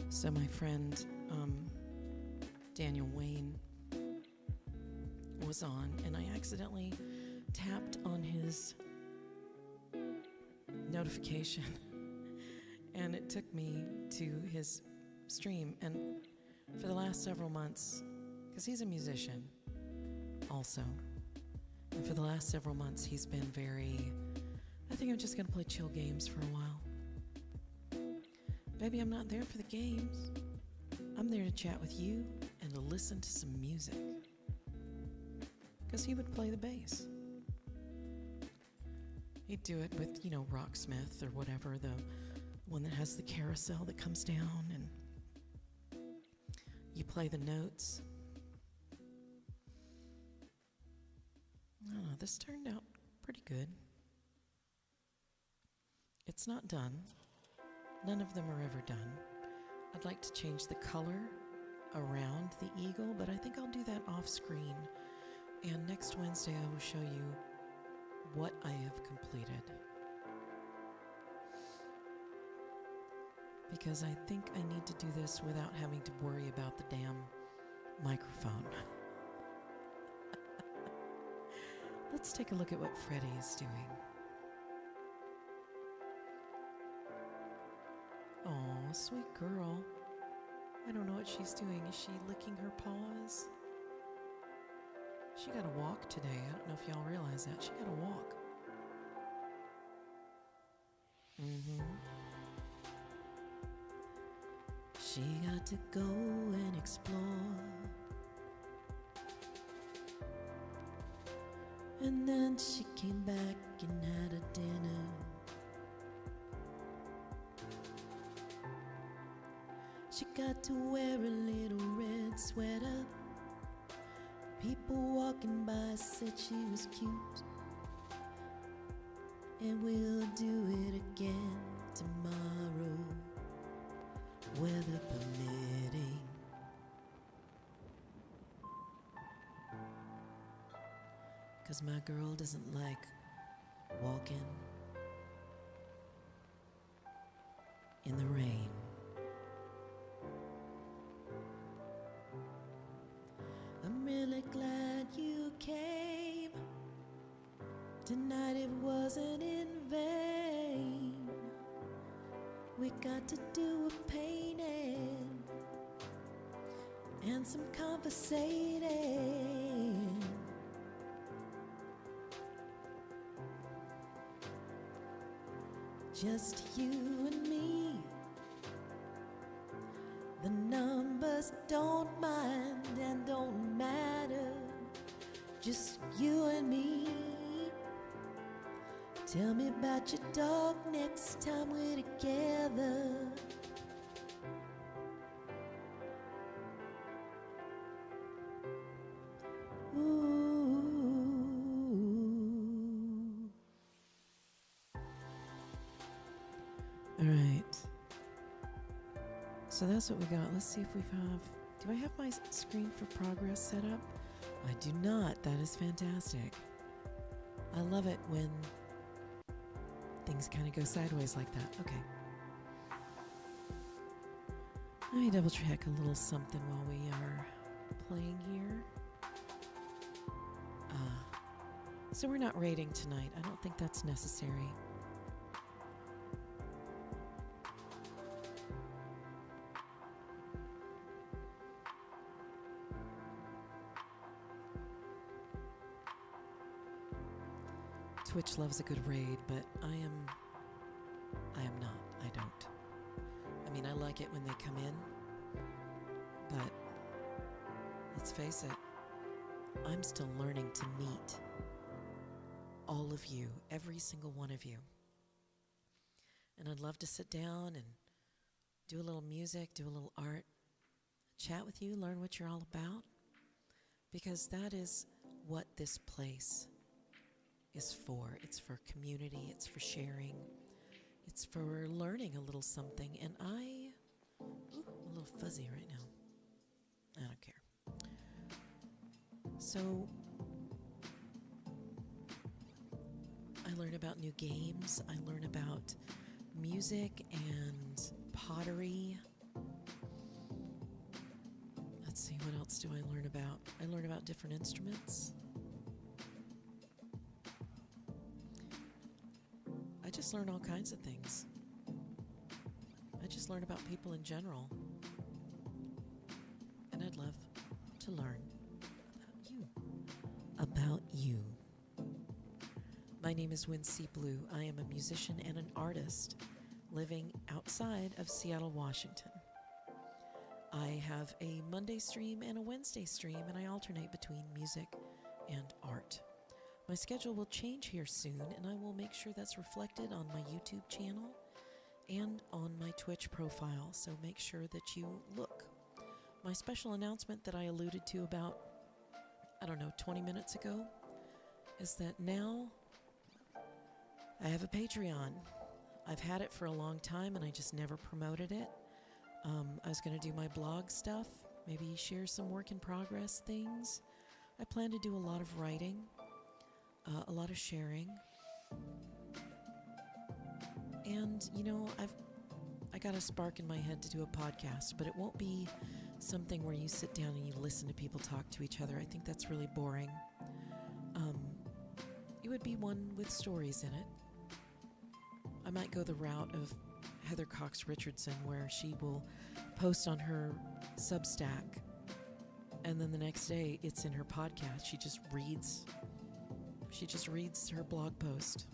A: So my friend Daniel Wynne was on, and I accidentally tapped on his notification and it took me to his stream. And for the last several months, because he's a musician also, and for the last several months he's been very, I think I'm just going to play chill games for a while. Maybe I'm not there for the games. I'm there to chat with you and to listen to some music. Because he would play the bass. He'd do it with, you know, Rocksmith or whatever, the one that has the carousel that comes down and you play the notes. I don't know, this turned out pretty good. It's not done. None of them are ever done. I'd like to change the color around the eagle, but I think I'll do that off screen. And next Wednesday I will show you what I have completed. Because I think I need to do this without having to worry about the damn microphone. Let's take a look at what Freddie is doing. Aw, sweet girl. I don't know what she's doing. Is she licking her paws? She got a walk today. I don't know if y'all realize that. She got a walk. She got to go and explore. And then she came back and had a dinner. She got to wear a little red sweater. People walking by said she was cute. And we'll do it again tomorrow, weather permitting. Cause my girl doesn't like walking in the rain. I'm really glad you came. Tonight it wasn't in vain. We got to do a painting and some conversating. Just you and me. The numbers don't mind and don't matter. Just you and me. Tell me about your dog next time we're together. Ooh. All right. So that's what we got. Let's see if we have... Do I have my screen for progress set up? I do not. That is fantastic. I love it when things kind of go sideways like that. Okay. Let me double check a little something while we are playing here. So we're not raiding tonight. I don't think that's necessary. Twitch loves a good raid, but I am not. I don't. I mean, I like it when they come in, but let's face it, I'm still learning to meet all of you, every single one of you. And I'd love to sit down and do a little music, do a little art, chat with you, learn what you're all about, because that is what this place is for. It's for community, it's for sharing, it's for learning a little something. And I'm a little fuzzy right now. I don't care. So I learn about new games, I learn about music and pottery. Let's see, what else do I learn about? I learn about different instruments. I just learn all kinds of things. I just learn about people in general. And I'd love to learn about you. About you. My name is Wynne. I am a musician and an artist living outside of Seattle, Washington. I have a Monday stream and a Wednesday stream, and I alternate between music and art. My schedule will change here soon, and I will make sure that's reflected on my YouTube channel and on my Twitch profile, so make sure that you look. My special announcement that I alluded to about, 20 minutes ago, is that now I have a Patreon. I've had it for a long time and I just never promoted it. I was going to do my blog stuff, maybe share some work in progress things. I plan to do a lot of writing, a lot of sharing. And, I got a spark in my head to do a podcast, but it won't be something where you sit down and you listen to people talk to each other. I think that's really boring. It would be one with stories in it. I might go the route of Heather Cox Richardson, where she will post on her Substack, and then the next day it's in her podcast. She just reads her blog post.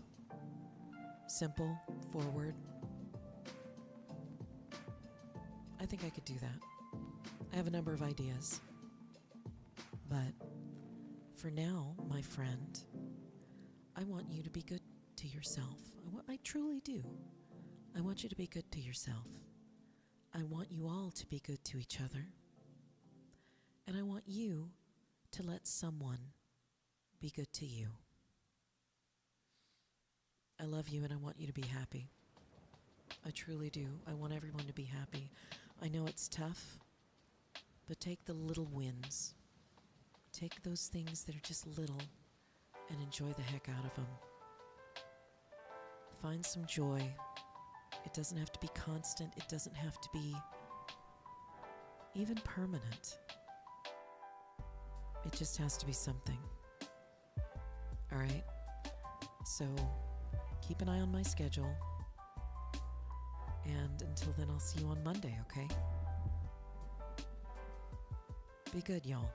A: Simple, forward. I think I could do that. I have a number of ideas. But for now, my friend, I want you to be good to yourself. I truly do. I want you to be good to yourself. I want you all to be good to each other. And I want you to let someone be good to you. I love you and I want you to be happy. I truly do. I want everyone to be happy. I know it's tough, but take the little wins. Take those things that are just little and enjoy the heck out of them. Find some joy. It doesn't have to be constant. It doesn't have to be even permanent. It just has to be something. All right? So keep an eye on my schedule. And until then, I'll see you on Monday, okay? Be good, y'all.